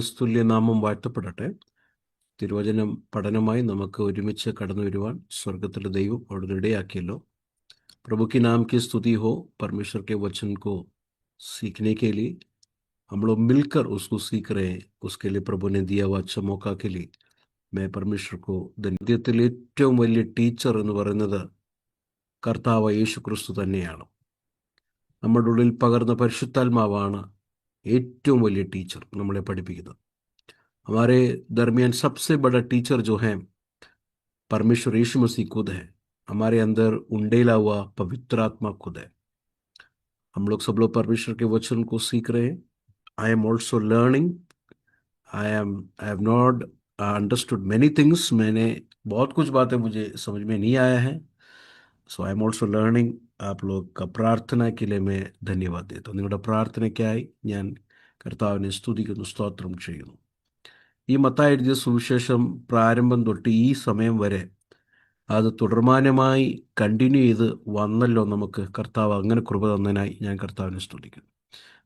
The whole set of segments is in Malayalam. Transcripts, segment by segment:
നിസ്തുല്യ നാമം വാഴ്ത്തപ്പെടട്ടെ. തിരുവചനം പഠനമായി നമുക്ക് ഒരുമിച്ച് കടന്നു വരുവാൻ स्वर्गത്തിലെ ദൈവം അവിടുന്ന് ഇടയാക്കിയല്ലോ. प्रभु की नाम की स्तुति हो। परमेश्वर के वचन को सीखने के लिए हम लोग मिलकर उसको सीख रहे हैं। उसके लिए प्रभु ने दिया हुआ अच्छा मौका के लिए मैं परमेश्वर को ധന്യത്തിൽ ഏറ്റവും വലിയ ടീച്ചർ എന്ന് പറയുന്നത് കർത്താവ് യേശു ക്രിസ്തു തന്നെയാണ്. നമ്മുടെ ഉള്ളിൽ പകർന്ന പരിശുദ്ധാത്മാവാണ് ഏറ്റവും വലിയ ടീച്ചർ, നമ്മളെ പഠിപ്പിക്കുന്നത്. हमारे दरमियान सबसे बड़ा टीचर जो है परमेश्वर यीशु मसीह खुद है. हमारे अंदर उंडेला हुआ पवित्र आत्मा खुद है. हम लोग सब लोग परमेश्वर के वचन को सीख रहे हैं. I am also learning. I have not understood many things. मैंने बहुत कुछ बातें मुझे समझ में नहीं आया है. सो आई एम ऑल्सो लर्निंग. आप लोग का प्रार्थना के लिए मैं धन्यवाद देता हूँ. നിങ്ങളുടെ പ്രാർത്ഥനയ്ക്കായി ഞാൻ കർത്താവിനെ സ്തുതിക്കുന്നു, സ്തോത്രം ചെയ്യുന്നു. ഈ മത്തായി എഴുതിയ സുവിശേഷം പ്രാരംഭം തൊട്ട് ഈ സമയം വരെ അത് തുടർമാനമായി കണ്ടിന്യൂ ചെയ്ത് വന്നല്ലോ നമുക്ക്. കർത്താവ് അങ്ങനെ കൃപ തന്നതിനായി ഞാൻ കർത്താവിനെ സ്തുതിക്കുന്നു.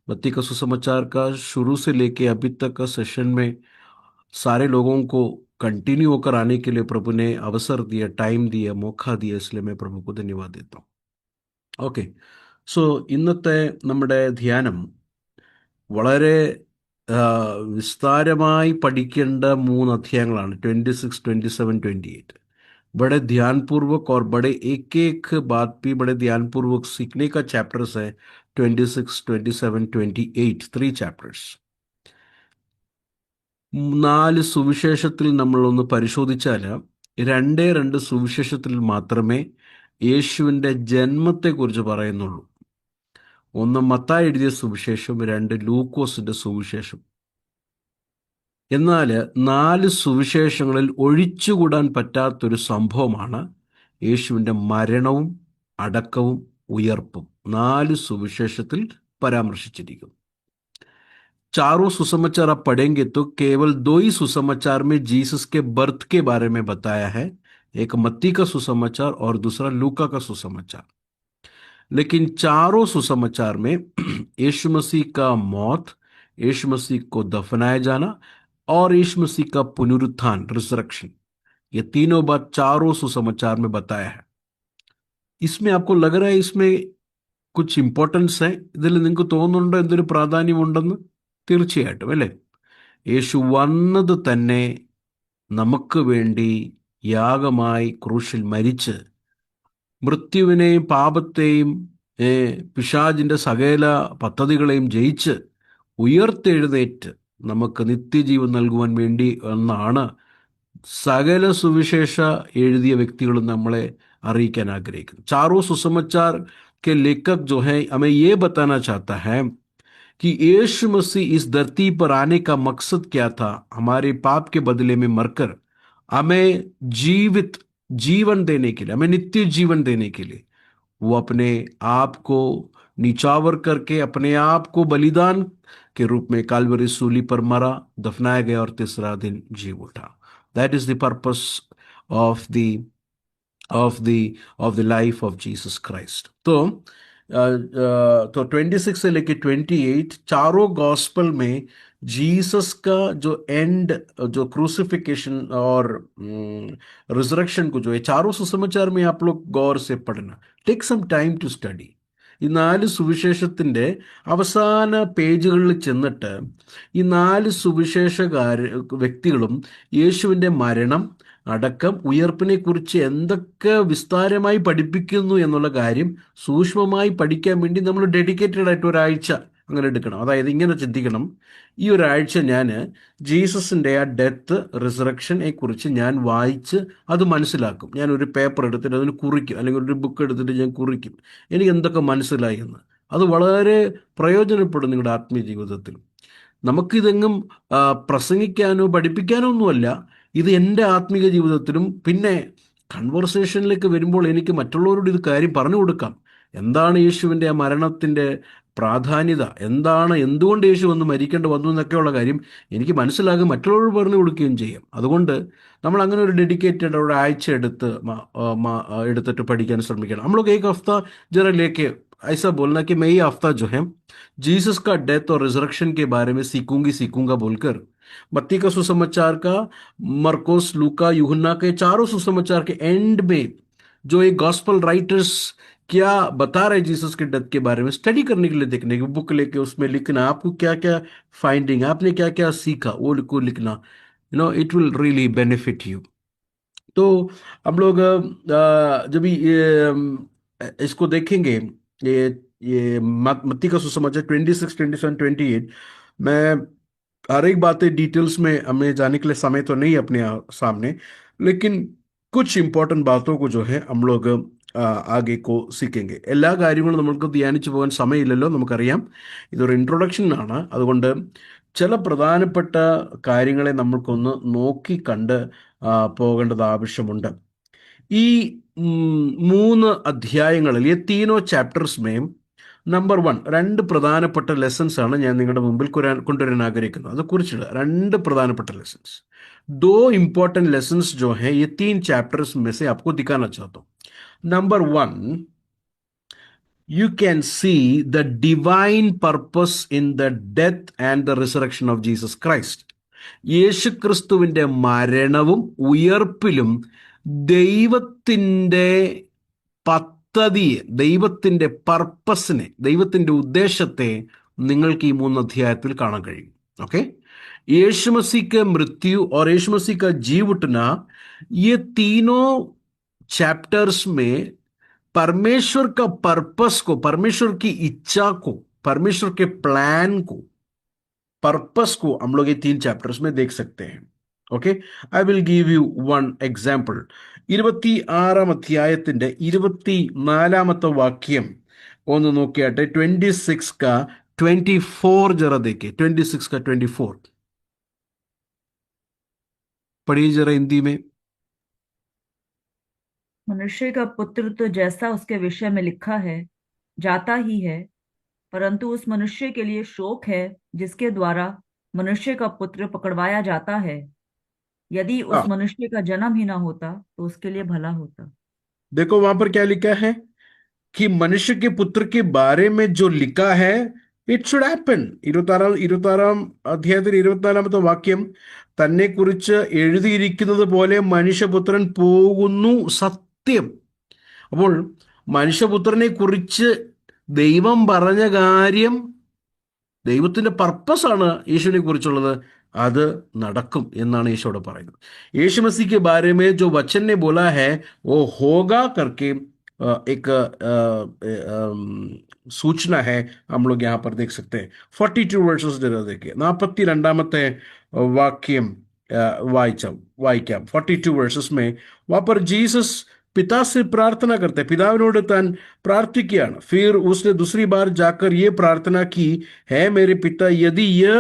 मत्ती का सुसमाचार का शुरू से लेके अभी तक का सेशन में सारे लोगों को कंटिन्यू होकर आने के लिए प्रभु ने अवसर दिया, टाइम दिया, मौका दिया. इसलिए मैं प्रभु को धन्यवाद देता हूँ. ഓക്കെ, സോ ഇന്നത്തെ നമ്മുടെ ധ്യാനം വളരെ വിസ്താരമായി പഠിക്കേണ്ട 3 अध्यायങ്ങളാണ്. 26, 27, 28. बड़े ध्यानपूर्वक और बड़े एक एक बात भी बड़े ध्यानपूर्वक सीखने का चैप्टर्स है. 26, 27, 28, 3 ചാപ്റ്റേഴ്സ്. 4 സുവിശേഷത്തിൽ നമ്മളൊന്ന് പരിശോധിച്ചാൽ 2 സുവിശേഷത്തിൽ മാത്രമേ യേശുവിൻ്റെ ജന്മത്തെക്കുറിച്ച് പറയുന്നുള്ളൂ. 1 മത്തായി എഴുതിയ സുവിശേഷം, 2 ലൂക്കോസിൻ്റെ സുവിശേഷം. എന്നാൽ 4 സുവിശേഷങ്ങളിൽ ഒഴിച്ചുകൂടാൻ പറ്റാത്തൊരു സംഭവമാണ് യേശുവിൻ്റെ മരണവും അടക്കവും ഉയർപ്പും. 4 സുവിശേഷത്തിൽ പരാമർശിച്ചിരിക്കുന്നു. चारों सुसमाचार आप पढ़ेंगे तो केवल 2 ही सुसमाचार में जीसस के बर्थ के बारे में बताया है. एक मत्ती का सुसमाचार और दूसरा लूका का सुसमाचार. लेकिन चारों सुसमाचार में यीशु मसीह का मौत, यीशु मसीह को दफनाया जाना और यीशु मसीह का पुनरुत्थान, रिजरेक्शन, ये तीनों बात चारों सुसमाचार में बताया है. इसमें आपको लग रहा है इसमें कुछ इंपॉर्टेंस है, ഇതിൽ നിങ്ങൾക്ക് തോന്നുന്നുണ്ടോ എന്തൊരു പ്രാധാന്യമുണ്ടെന്ന്? തീർച്ചയായിട്ടും അല്ലേ. യേശു വന്നത് തന്നെ നമുക്ക് വേണ്ടി യാഗമായി ക്രൂശിൽ മരിച്ച് മൃത്യുവിനെയും പാപത്തെയും പിശാചിൻ്റെ സകല പദ്ധതികളെയും ജയിച്ച് ഉയർത്തെഴുന്നേറ്റ് നമുക്ക് നിത്യജീവൻ നൽകുവാൻ വേണ്ടി എന്നാണ് സകല സുവിശേഷ എഴുതിയ വ്യക്തികളും നമ്മളെ അറിയിക്കാൻ ആഗ്രഹിക്കുന്നത്. चारों सुसमाचार के लेखक जो है हमें ये बताना चाहता है कि यीशु मसीह इस धरती पर आने का मकसद क्या था. हमारे पाप के बदले में मरकर हमें जीवित जीवन देने के लिए, हमें नित्य जीवन देने के लिए वो अपने आप को निछावर करके अपने आप को बलिदान के रूप में काल्वरी सूली पर मरा, दफनाया गया और तीसरा दिन जी उठा. That is the purpose of the life of Jesus Christ. तो 26 से लेके 28 चारों गॉस्पल में जीसस का जो एंड, जो क्रूसिफिकेशन और रिजरेक्शन को जो है चारों सुसमाचार में आप लोग गौर से पढ़ना. Take some time to study. ഈ 4 സുവിശേഷത്തിൻ്റെ അവസാന പേജുകളിൽ ചെന്നിട്ട് ഈ 4 വ്യക്തികളും യേശുവിൻ്റെ മരണം, അടക്കം, ഉയർപ്പിനെ കുറിച്ച് എന്തൊക്കെ വിസ്താരമായി പഠിപ്പിക്കുന്നു എന്നുള്ള കാര്യം സൂക്ഷ്മമായി പഠിക്കാൻ വേണ്ടി നമ്മൾ ഡെഡിക്കേറ്റഡ് ആയിട്ട് ഒരാഴ്ച അങ്ങനെ എടുക്കണം. അതായത് ഇങ്ങനെ ചിന്തിക്കണം, ഈ ഒരാഴ്ച ഞാൻ ജീസസിൻ്റെ ആ ഡെത്ത്, റിസറക്ഷനെ കുറിച്ച് ഞാൻ വായിച്ച് അത് മനസ്സിലാക്കും. ഞാൻ ഒരു പേപ്പർ എടുത്തിട്ട് അതിന് കുറിക്കും, അല്ലെങ്കിൽ ഒരു ബുക്ക് എടുത്തിട്ട് ഞാൻ കുറിക്കും എനിക്ക് എന്തൊക്കെ മനസ്സിലായി എന്ന്. അത് വളരെ പ്രയോജനപ്പെടും നിങ്ങളുടെ ആത്മീയ ജീവിതത്തിൽ. നമുക്കിതെങ്ങും പ്രസംഗിക്കാനോ പഠിപ്പിക്കാനോ ഒന്നുമല്ല, ഇത് എൻ്റെ ആത്മീയ ജീവിതത്തിലും പിന്നെ കൺവെർസേഷനിലേക്ക് വരുമ്പോൾ എനിക്ക് മറ്റുള്ളവരോട് ഇത് കാര്യം പറഞ്ഞു കൊടുക്കാം. എന്താണ് യേശുവിൻ്റെ ആ മരണത്തിൻ്റെ പ്രാധാന്യത, എന്താണ്, എന്തുകൊണ്ട് യേശു വന്ന് മരിക്കേണ്ടി വന്നു എന്നൊക്കെയുള്ള കാര്യം എനിക്ക് മനസ്സിലാകും, മറ്റുള്ളവരോട് പറഞ്ഞു കൊടുക്കുകയും ചെയ്യും. അതുകൊണ്ട് നമ്മൾ അങ്ങനെ ഒരു ഡെഡിക്കേറ്റഡ് ഒരാഴ്ച എടുത്തിട്ട് പഠിക്കാൻ ശ്രമിക്കണം. हम लोग एक हफ्ता जरा लेके ऐसा बोलना कि मैं ये हफ्ता जो है जीसस का डेथ और रिजरेक्शन के बारे में सीखूंगा बोलकर मत्ती का सुसमाचार का, मरकोस, लूका, यूहन्ना के चारों सुसमाचार के एंड में जो एक गॉस्पल राइटर्स क्या बता रहे जीसस के डेथ के बारे में, स्टडी करने के लिए, देखने की बुक लेके उसमें लिखना, आपको क्या क्या फाइंडिंग, आपने क्या क्या सीखा, वो को लिखना, it will really benefit you. तो हम लोग जब इसको देखेंगे, ये मत्ती का सुसमाचार 26, 27, 28, मैं हर एक बातें डिटेल्स में हमें जाने के लिए समय तो नहीं अपने सामने, लेकिन कुछ इंपॉर्टेंट बातों को जो है हम लोग ആകെ സീക്കെങ്കിൽ എല്ലാ കാര്യങ്ങളും നമ്മൾക്ക് ധ്യാനിച്ചു പോകാൻ സമയമില്ലല്ലോ, നമുക്കറിയാം. ഇതൊരു ഇൻട്രൊഡക്ഷൻ ആണ്. അതുകൊണ്ട് ചില പ്രധാനപ്പെട്ട കാര്യങ്ങളെ നമ്മൾക്കൊന്ന് നോക്കി കണ്ട് പോകേണ്ടത് ആവശ്യമുണ്ട്. ഈ 3 അധ്യായങ്ങളിൽ, ഈ തീനോ ചാപ്റ്റേഴ്സ്മേയും നമ്പർ 1 രണ്ട് പ്രധാനപ്പെട്ട ലെസൺസ് ആണ് ഞാൻ നിങ്ങളുടെ മുമ്പിൽ കൊണ്ടുവരാൻ ആഗ്രഹിക്കുന്നത്. അത് കുറിച്ചുള്ള 2 പ്രധാനപ്പെട്ട ലെസൺസ്, 2 इम्पोर्टेंट लेसन्स जो हैं ये 3 चैप्टर्स में से आपको दिखाना चाहता हूं. Number 1, you can see the divine purpose in the death and the resurrection of Jesus Christ. യേശുക്രിസ്തുവിൻ്റെ മരണവും ഉയർപ്പിലും ദൈവത്തിൻ്റെ പദ്ധതിയെ, ദൈവത്തിൻ്റെ പർപ്പസിനെ, ദൈവത്തിൻ്റെ ഉദ്ദേശത്തെ നിങ്ങൾക്ക് ഈ 3 अध्यायത്തിൽ കാണാൻ കഴിയും. ओके, यीशु मसीह का मृत्यु और यीशु मसीह का जी उठना, ये तीनों चैप्टर्स में परमेश्वर का पर्पस को, परमेश्वर की इच्छा को, परमेश्वर के प्लान को, पर्पस को हम लोग ये 3 चैप्टर्स में देख सकते हैं. Okay, I will give U 1 example. 26 അധ്യായത്തിന്റെ 24 വാക്യം ഒന്ന് നോക്കിയാട്ടെ. 26 का 24 जरा देखिए. 26 का 24 पढ़िए जरा हिंदी में. मनुष्य का पुत्र तो जैसा उसके विषय में लिखा है जाता ही है, परंतु उस मनुष्य के लिए शोक है जिसके द्वारा मनुष्य का पुत्र पकड़वाया जाता है. यदि उस हाँ, मनुष्य का जन्म ही ना होता तो उसके लिए भला होता. देखो वहां पर क्या लिखा है कि मनुष्य के पुत्र के बारे में जो लिखा है, ഇറ്റ് ഷുഡ് ഹാപ്പൻ. 26 അധ്യായത്തിൽ 24 വാക്യം, തന്നെ കുറിച്ച് എഴുതിയിരിക്കുന്നത് പോലെ മനുഷ്യപുത്രൻ പോകുന്നു, സത്യം. അപ്പോൾ മനുഷ്യപുത്രനെ കുറിച്ച് ദൈവം പറഞ്ഞ കാര്യം, ദൈവത്തിൻ്റെ പർപ്പസാണ് യേശുവിനെ കുറിച്ചുള്ളത്, അത് നടക്കും എന്നാണ് യേശുവോട് പറയുന്നത്. യേശു मसीह के बारे में जो वचन ने बोला है वो होगा करके एक सूचना है, हम लोग यहाँ पर देख सकते हैं. 42 വേഴ്സസ് देखिए. 42 വാക്യം വായിക്കാം. 42 വേഴ്സസ് में वहाँ पर जीसस पिता से प्रार्थना करते हैं, पिताविनोട് താൻ പ്രാർത്ഥിക്കുകയാണ്. फिर उसने दूसरी बार जाकर ये प्रार्थना की, है मेरे पिता, यदि यह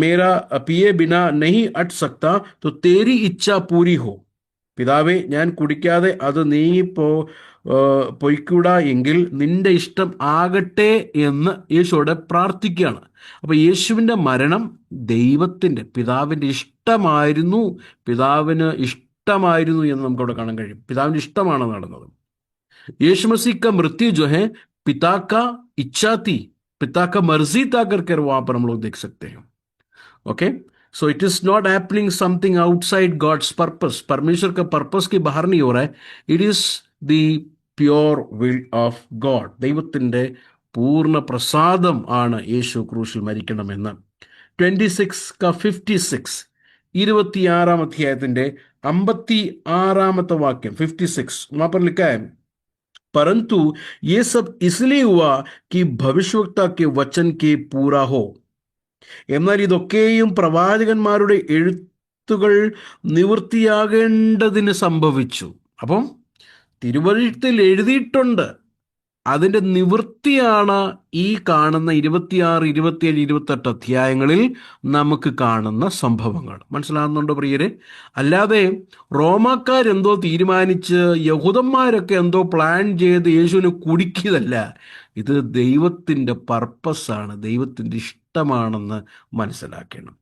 मेरा पिए बिना नहीं अट सकता तो तेरी इच्छा पूरी हो. പിതാവേ, ഞാൻ കുടിക്കാതെ അത് നീങ്ങിപ്പോ പൊയ്ക്കൂടാ എങ്കിൽ നിന്റെ ഇഷ്ടം ആകട്ടെ എന്ന് യേശുവോട് പ്രാർത്ഥിക്കുകയാണ്. അപ്പോൾ യേശുവിൻ്റെ മരണം ദൈവത്തിൻ്റെ, പിതാവിൻ്റെ ഇഷ്ടമായിരുന്നു, പിതാവിന് ഇഷ്ടമായിരുന്നു എന്ന് നമുക്കവിടെ കാണാൻ കഴിയും. പിതാവിൻ്റെ ഇഷ്ടമാണ് നടന്നത്. यीशु मसीह का मृत्यु जो है पिता का इच्छा थी, पिता का मर्जी था करके वहां पर हम लोग देख सकते हैं. Okay, so it is not happening something outside God's purpose. परमेश्वर का पर्पस के बाहर नहीं हो रहा है. It is the pure will of God. ദൈവത്തിൻ്റെ പൂർണ്ണ പ്രസാദം ആണ് യേശു ക്രൂശിൽ മരിക്കണമെന്ന്. 26 का 56, 26 അധ്യായത്തിന്റെ 56 വാക്യം, 56 वहां पर लिखा है, परंतु ये सब इसलिए हुआ कि भविष्यवक्ता के वचन के पूरा हो. എന്നാൽ ഇതൊക്കെയും പ്രവാചകന്മാരുടെ എഴുത്തുകൾ നിവൃത്തിയാകേണ്ടതിന് സംഭവിച്ചു. അപ്പം തിരുവഴുത്തിൽ എഴുതിയിട്ടുണ്ട്, അതിൻ്റെ നിവൃത്തിയാണ് ഈ കാണുന്ന 26, 27, 28 അധ്യായങ്ങളിൽ നമുക്ക് കാണുന്ന സംഭവങ്ങൾ. മനസ്സിലാകുന്നുണ്ടോ പ്രിയരെ? അല്ലാതെ റോമാക്കാരെന്തോ തീരുമാനിച്ച്, യഹൂദന്മാരൊക്കെ എന്തോ പ്ലാൻ ചെയ്ത് യേശുവിനെ കുടിക്കിയതല്ല. ഇത് ദൈവത്തിൻ്റെ പർപ്പസാണ്, ദൈവത്തിൻ്റെ ഇഷ്ടമാണെന്ന് മനസ്സിലാക്കണം.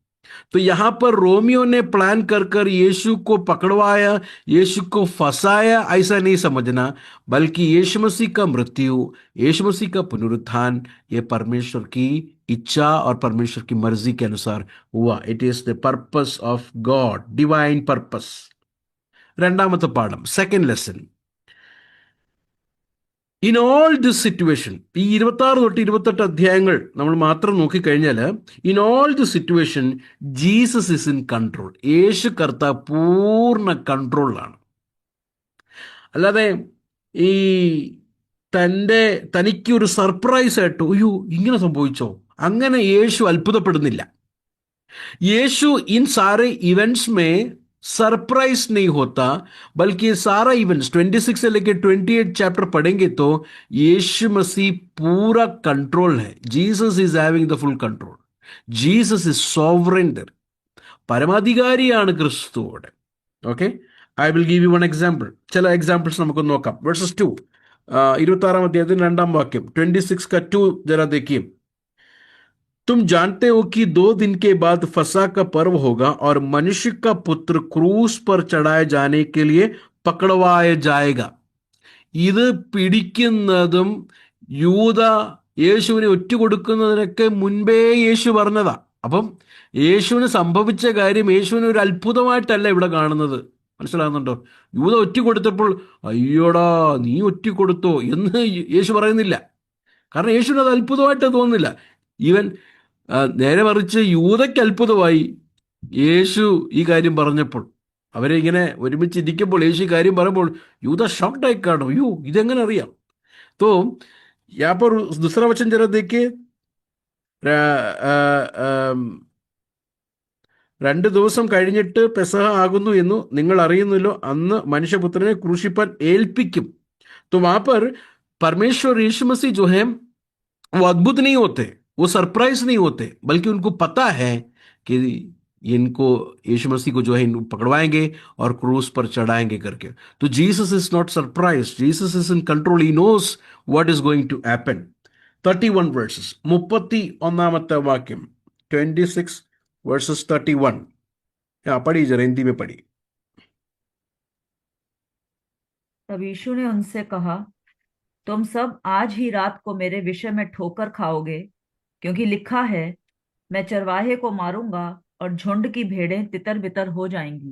तो यहां पर रोमियो ने प्लान कर कर यीशु को पकड़वाया, यीशु को फंसाया, ऐसा नहीं समझना, बल्कि यीशु मसीह का मृत्यु, यीशु मसीह का पुनरुत्थान, ये परमेश्वर की इच्छा और परमेश्वर की मर्जी के अनुसार हुआ. It is the purpose of God, divine purpose. രണ്ടാമത്തെ പാഠം, second lesson. In all this situation, ഈ 26 തൊട്ട് 28 അധ്യായങ്ങൾ നമ്മൾ മാത്രം നോക്കിക്കഴിഞ്ഞാൽ, in all the situation Jesus is in control. യേശു കർത്താവ് പൂർണ്ണ കൺട്രോളിലാണ്. അല്ലാതെ ഈ തനിക്ക് ഒരു സർപ്രൈസ് ആയിട്ട് അയ്യോ ഇങ്ങനെ സംഭവിച്ചോ, അങ്ങനെ യേശു അത്ഭുതപ്പെടുന്നില്ല. यीशु इन सारे इवेंट्स में सरप्राइज नहीं होता, बल्कि ये सारा इवेंट्स 26 से लेकर 28 चैप्टर पढ़ेंगे तो यीशु मसीह पूरा कंट्रोल है. Jesus is having the full control. Jesus is sovereign there. പരമാധികാരിയാണ് ക്രിസ്തുവോടെ. Okay, I will give you one example. ചില എക്സാമ്പിൾസ് നമുക്ക് നോക്കാം. വേഴ്സസ് 2, 26 2 വാക്യം, 26 का 2 जरा देखिए. तुम जानते हो कि 2 दिन के बाद फसह का पर्व होगा और मनुष्य का पुत्र क्रूस पर चढ़ाए जाने के लिए पकड़वाया जाएगा. ഇത് പിടിക്കുന്നതും യൂദ യേശുവിനെ ഒറ്റുകൊടുക്കുന്നതിനൊക്കെ മുൻപേ യേശു പറഞ്ഞതാ. അപ്പം യേശുവിന് സംഭവിച്ച കാര്യം യേശുവിന് ഒരു അത്ഭുതമായിട്ടല്ല ഇവിടെ കാണുന്നത്. മനസ്സിലാകുന്നുണ്ടോ? യൂദ ഒറ്റുകൊടുത്തപ്പോൾ അയ്യോടാ നീ ഒറ്റുകൊടുത്തോ എന്ന് യേശു പറയുന്നില്ല. കാരണം യേശുവിന് അത് അത്ഭുതമായിട്ട് തോന്നുന്നില്ല. ഈവൻ നേരെ മറിച്ച് യൂദയ്ക്ക് അത്ഭുതമായി യേശു ഈ കാര്യം പറഞ്ഞപ്പോൾ. അവരെ ഇങ്ങനെ ഒരുമിച്ചിരിക്കുമ്പോൾ യേശു ഈ കാര്യം പറയുമ്പോൾ യൂദ ഷോക്ഡ് ആയി കാണും. അയ്യോ ഇതെങ്ങനെ അറിയാം? तो यहाँ पर दूसरा वचन जरा देखिए. 2 ദിവസം കഴിഞ്ഞിട്ട് പെസഹ ആകുന്നു എന്നു നിങ്ങൾ അറിയുന്നല്ലോ, അന്ന് മനുഷ്യപുത്രനെ ക്രൂശിപ്പാൻ ഏൽപ്പിക്കും. तो वहां पर परमेश्वर यीशु मसीह जो है वो अद्भुत नहीं होते, वो सरप्राइज नहीं होते, बल्कि उनको पता है कि इनको यीशु मसीह को जो है इनको पकड़वाएंगे और क्रूस पर चढ़ाएंगे करके. तो Jesus is not surprise, Jesus is in control, he knows what is going to happen. 31 verses, 31 वाक्യം, 26 verses 31. पढ़ी जरा, हिंदी में पढ़ी. तब यीशु ने उनसे कहा, तुम सब आज ही रात को मेरे विषय में ठोकर खाओगे, क्योंकि लिखा है, मैं चरवाहे को मारूंगा और झुंड की भेड़ें तितर बितर हो जाएंगी.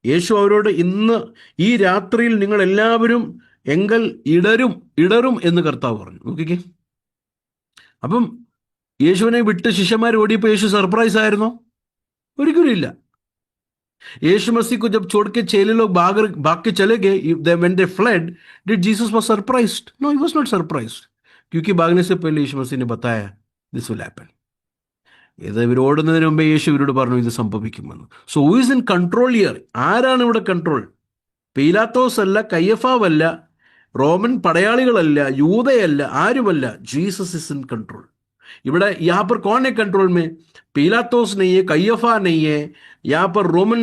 യേശു അവരോട്, ഇന്ന് ഈ രാത്രിയിൽ നിങ്ങൾ എല്ലാവരും എങ്കൽ ഇടരും എന്ന് കർത്താവ് പറഞ്ഞു. നോക്കിക്കേ, അപ്പം യേശുവിനെ വിട്ട് ശിഷ്യന്മാർ ഓടിയപ്പോൾ യേശു സർപ്രൈസ് ആയിരുന്നോ? ഒരിക്കലും ഇല്ല. यीशु मसीह को जब छोड़ के चेले लोग भाग के चले गए, when they fled, did Jesus was surprised? No, he was not surprised. क्योंकि भागने से पहले यीशु मसीह ने बताया this will happen. ഇത് ഇവർ ഓടുന്നതിന് മുമ്പേ യേശു ഇവരോട് പറഞ്ഞു ഇത് സംഭവിക്കുമെന്ന്. So who is in control here? ആരാണ് ഇവിടെ കൺട്രോൾ? പീലാത്തോസ് അല്ല, കയ്യഫാവല്ല, റോമൻ പടയാളികളല്ല, യൂദയല്ല, ആരുമല്ല. Jesus is in control. ഇവിടെ यहाँ पर कौन है कंट्रोल में? पीलातोस नहीं है, कैयफा नहीं है, यहाँ पर रोमन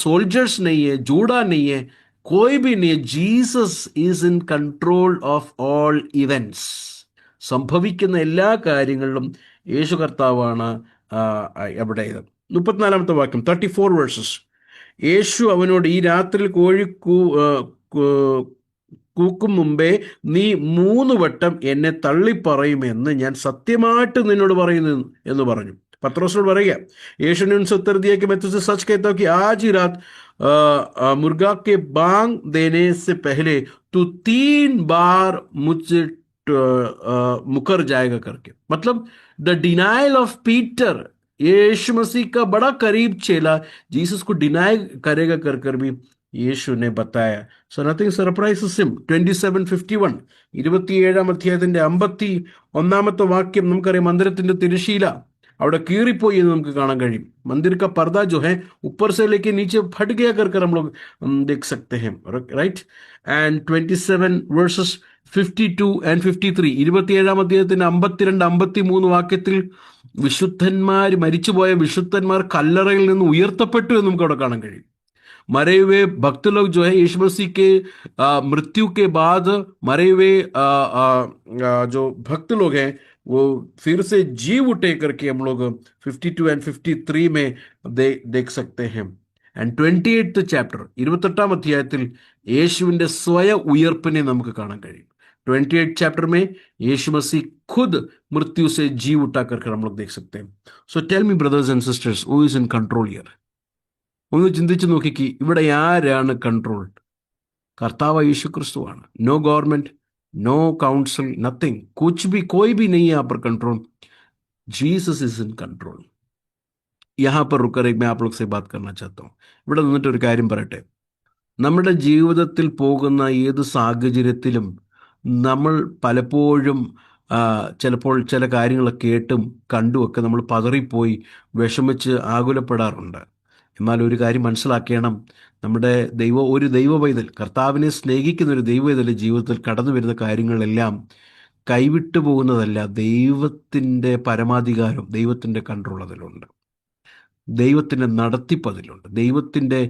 सोल्जर्स नहीं है, जूडा नहीं है, कोई भी नहीं है. Jesus is in control of all events. സംഭവിക്കുന്ന എല്ലാ കാര്യങ്ങളിലും യേശു കർത്താവാണ് എവിടെ. 34 വാക്യം, 34 verses. യേശു അവനോട്, ഈ രാത്രിയിൽ കോഴി കൂക്കും മുമ്പേ നീ 3 വട്ടം എന്നെ തള്ളിപ്പറയുമെന്ന് ഞാൻ സത്യമായിട്ട് നിന്നോട് പറയുന്നു എന്ന് പറഞ്ഞു. പത്രോസിനോട് പറയുക, യേശു ने उनसे उत्तर दिया कि मैं तुझसे सच कहता हूं कि आज ही रात मुर्गा के बांग देने से पहले तू 3 बार मुझसे मुकर जाएगा करके. मतलब द डिनाइल ऑफ पीटर, यीशु मसीह का बड़ा करीब चेला जीसस को डिनाई करेगा कर कर भी യേശു ने बताया. So nothing surprises him. 27:51, 27 അധ്യായത്തിന്റെ 51 വാക്യം നമുക്കറിയാം. മന്ദിരത്തിന്റെ തിരശീല അവിടെ കീറിപ്പോയി എന്ന് നമുക്ക് കാണാൻ കഴിയും. मंदिर का पर्दा जो है ऊपर से लेके नीचे फट गया कर हम लोग देख सकते हैं, राइट. And 27 verses 52 and 53, 27 അധ്യായത്തിന്റെ 52 53 വാക്യത്തിൽ മരിച്ചുപോയ വിശുദ്ധന്മാർ കല്ലറയിൽ നിന്ന് ഉയർത്തപ്പെട്ടു എന്ന് നമുക്ക് അവിടെ കാണാൻ കഴിയും. मरे हुए भक्त लोग जो है यीशु मसीह के मृत्यु के बाद मरे हुए जो भक्त लोग हैं वो फिर से जी उठे करके हम लोग 52 एंड 53 में देख सकते हैं. ആൻഡ് 28th ചാപ്റ്റർ, 28ാം അധ്യായത്തിൽ യേശുവിൻ്റെ സ്വയ ഉയർപ്പിനെ നമുക്ക് കാണാൻ കഴിയും. 28 चैप्टर में यीशु मसीह खुद मृत्यु से जी उठा करके हम लोग देख सकते हैं. So tell me brothers and sisters, who is in control here? ഒന്ന് ചിന്തിച്ചു നോക്കിക്ക്, ഇവിടെ ആരാണ് കൺട്രോൾ? കർത്താവ് യേശു ക്രിസ്തുവാണ്. No government, no council, nothing, कुछ भी, कोई भी नहीं है यहाँ पर control. Jesus is in control. यहाँ पर रुकर एक मैं आप लोग से बात करना चाहता हूँ. ഇവിടെ നിന്നിട്ട് ഒരു കാര്യം പറയട്ടെ. നമ്മുടെ ജീവിതത്തിൽ പോകുന്ന ഏത് സാഹചര്യത്തിലും നമ്മൾ പലപ്പോഴും ചിലപ്പോൾ ചില കാര്യങ്ങൾ കേട്ടും കണ്ടുമൊക്കെ നമ്മൾ പതറിപ്പോയി വിഷമിച്ച് ആകുലപ്പെടാറുണ്ട്. എന്നാൽ ഒരു കാര്യം മനസ്സിലാക്കണം, നമ്മുടെ ഒരു ദൈവ പൈതൽ, കർത്താവിനെ സ്നേഹിക്കുന്ന ഒരു ദൈവ പൈതൽ ജീവിതത്തിൽ കടന്നു വരുന്ന കാര്യങ്ങളെല്ലാം കൈവിട്ടു പോകുന്നതല്ല. ദൈവത്തിൻ്റെ പരമാധികാരം, ദൈവത്തിൻ്റെ കൺട്രോൾ അതിലുണ്ട്, ദൈവത്തിൻ്റെ നടത്തിപ്പ് അതിലുണ്ട്, ദൈവത്തിൻ്റെ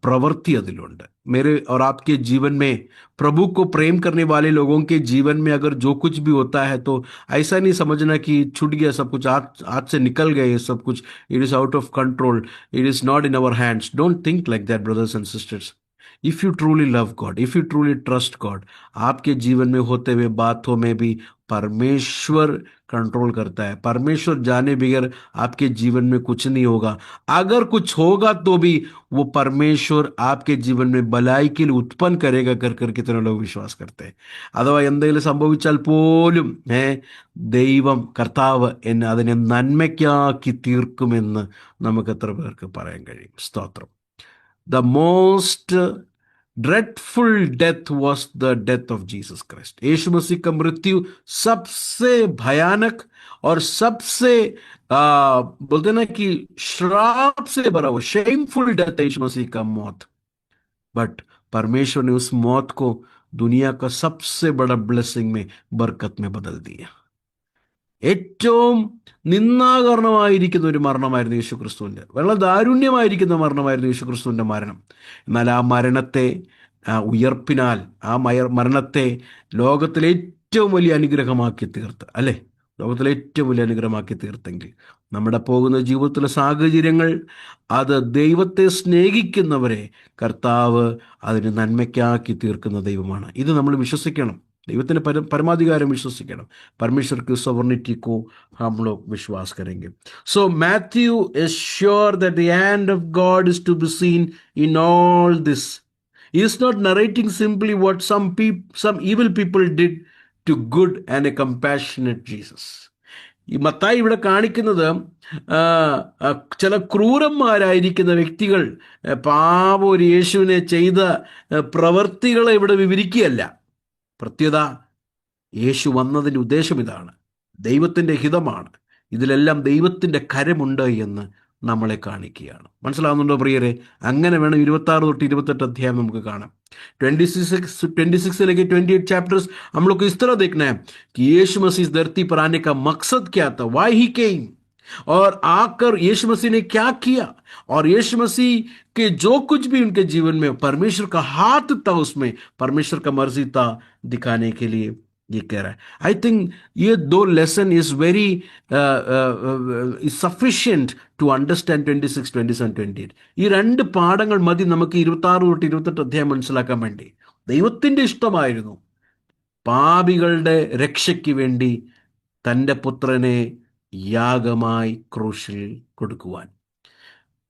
प्रवृत्ति അതിലുണ്ട്. मेरे और आपके जीवन में प्रभु को प्रेम करने वाले लोगों के जीवन में अगर जो कुछ भी होता है तो ऐसा नहीं समझना कि छूट गया सब कुछ, हाथ से निकल गए सब कुछ. It is out of control, it is not in our hands. Don't think like that brothers and sisters. If you truly love God, if you truly trust God, आपके जीवन में होते हुए बातों में भी परमेश्वर कंट्रोल करता है. परमेश्वर जाने बगैर आपके जीवन में कुछ नहीं होगा. अगर कुछ होगा तो भी वो परमेश्वर आपके जीवन में भलाई के लिए उत्पन्न करेगा कर कितने लोग विश्वास करते हैं. അഥവാ എന്തെങ്കിലും സംഭവിച്ചാൽ പോലും ദൈവം, കർത്താവ് അതിനെ നന്മയ്ക്കാക്കി തീർക്കുമെന്ന് നമുക്ക് എത്ര പേർക്ക് പറയാൻ കഴിയും? സ്തോത്രം. The most dreadful death was the death of Jesus Christ. यीशु मसीह का मृत्यु सबसे भयानक और सबसे बोलते ना कि श्राप से भरा हुआ, शेमफुल डेथ है यीशु मसीह का मौत. बट परमेश्वर ने उस मौत को दुनिया का सबसे बड़ा ब्लेसिंग में, बरकत में बदल दिया. ഏറ്റവും നിന്ദാകരണമായിരിക്കുന്ന ഒരു മരണമായിരുന്നു യേശു ക്രിസ്തുവിൻ്റെ, വളരെ ദാരുണ്യമായിരിക്കുന്ന മരണമായിരുന്നു യേശു ക്രിസ്തുവിൻ്റെ മരണം. എന്നാൽ ആ മരണത്തെ, ഉയർപ്പിനാൽ ആ മരണത്തെ ലോകത്തിലെ ഏറ്റവും വലിയ അനുഗ്രഹമാക്കി തീർത്ത്, അല്ലേ? ലോകത്തിലെ ഏറ്റവും വലിയ അനുഗ്രഹമാക്കി തീർത്തെങ്കിൽ നമ്മുടെ പോകുന്ന ജീവിതത്തിലെ സാഹചര്യങ്ങൾ, അത് ദൈവത്തെ സ്നേഹിക്കുന്നവരെ കർത്താവ് അതിന് നന്മയ്ക്കാക്കി തീർക്കുന്ന ദൈവമാണ്. ഇത് നമ്മൾ വിശ്വസിക്കണം. ദൈവത്തിൻ്റെ പരമാധികാരം വിശ്വസിക്കണം. परमेश्वर की सॉवरेनिटी को हम लोग विश्वास करेंगे. So Matthew is sure that the hand of God is to be seen in all this. He is not narrating simply what some evil people did to good and a compassionate Jesus. ഈ മത്തായി ഇവിടെ കാണിക്കുന്നത് ചില ക്രൂരന്മാരായിരിക്കുന്ന വ്യക്തികൾ പാപം ഒരു യേശുവിനെ ചെയ്ത പ്രവൃത്തികളെ ഇവിടെ വിവരിക്കുകയല്ല. പ്രത്യേകത, യേശു വന്നതിൻ്റെ ഉദ്ദേശം ഇതാണ്, ദൈവത്തിൻ്റെ ഹിതമാണ്, ഇതിലെല്ലാം ദൈവത്തിൻ്റെ കരമുണ്ട് എന്ന് നമ്മളെ കാണിക്കുകയാണ്. മനസ്സിലാവുന്നുണ്ടോ പ്രിയരെ? അങ്ങനെ വേണം 26 തൊട്ട് 28 अध्याय നമുക്ക് കാണാം. 26 से लेकर 28 चैप्टर्स हम लोग को इस तरह देखना है कि यीशु मसीह इस धरती पर आने का मकसद क्या था, व्हाई ही केम, और आकर यीशु मसीह ने क्या किया, और यीशु मसीह के जो कुछ भी उनके जीवन में परमेश्वर का हाथ था, उसमें परमेश्वर का मर्जी था दिखाने के लिए ये कह रहा है. आई थिंक ये 2 lesson is very sufficient to understand 26, 27, 28. ഈ 2 പാഠങ്ങൾ മതി നമുക്ക് 26 തൊട്ട് 28 അധ്യായം മനസ്സിലാക്കാൻ വേണ്ടി. ദൈവത്തിൻ്റെ ഇഷ്ടമായിരുന്നു പാപികളുടെ രക്ഷയ്ക്ക് വേണ്ടി തൻ്റെ പുത്രനെ യാഗമായി ക്രൂശിൽ കൊടുക്കുവാൻ.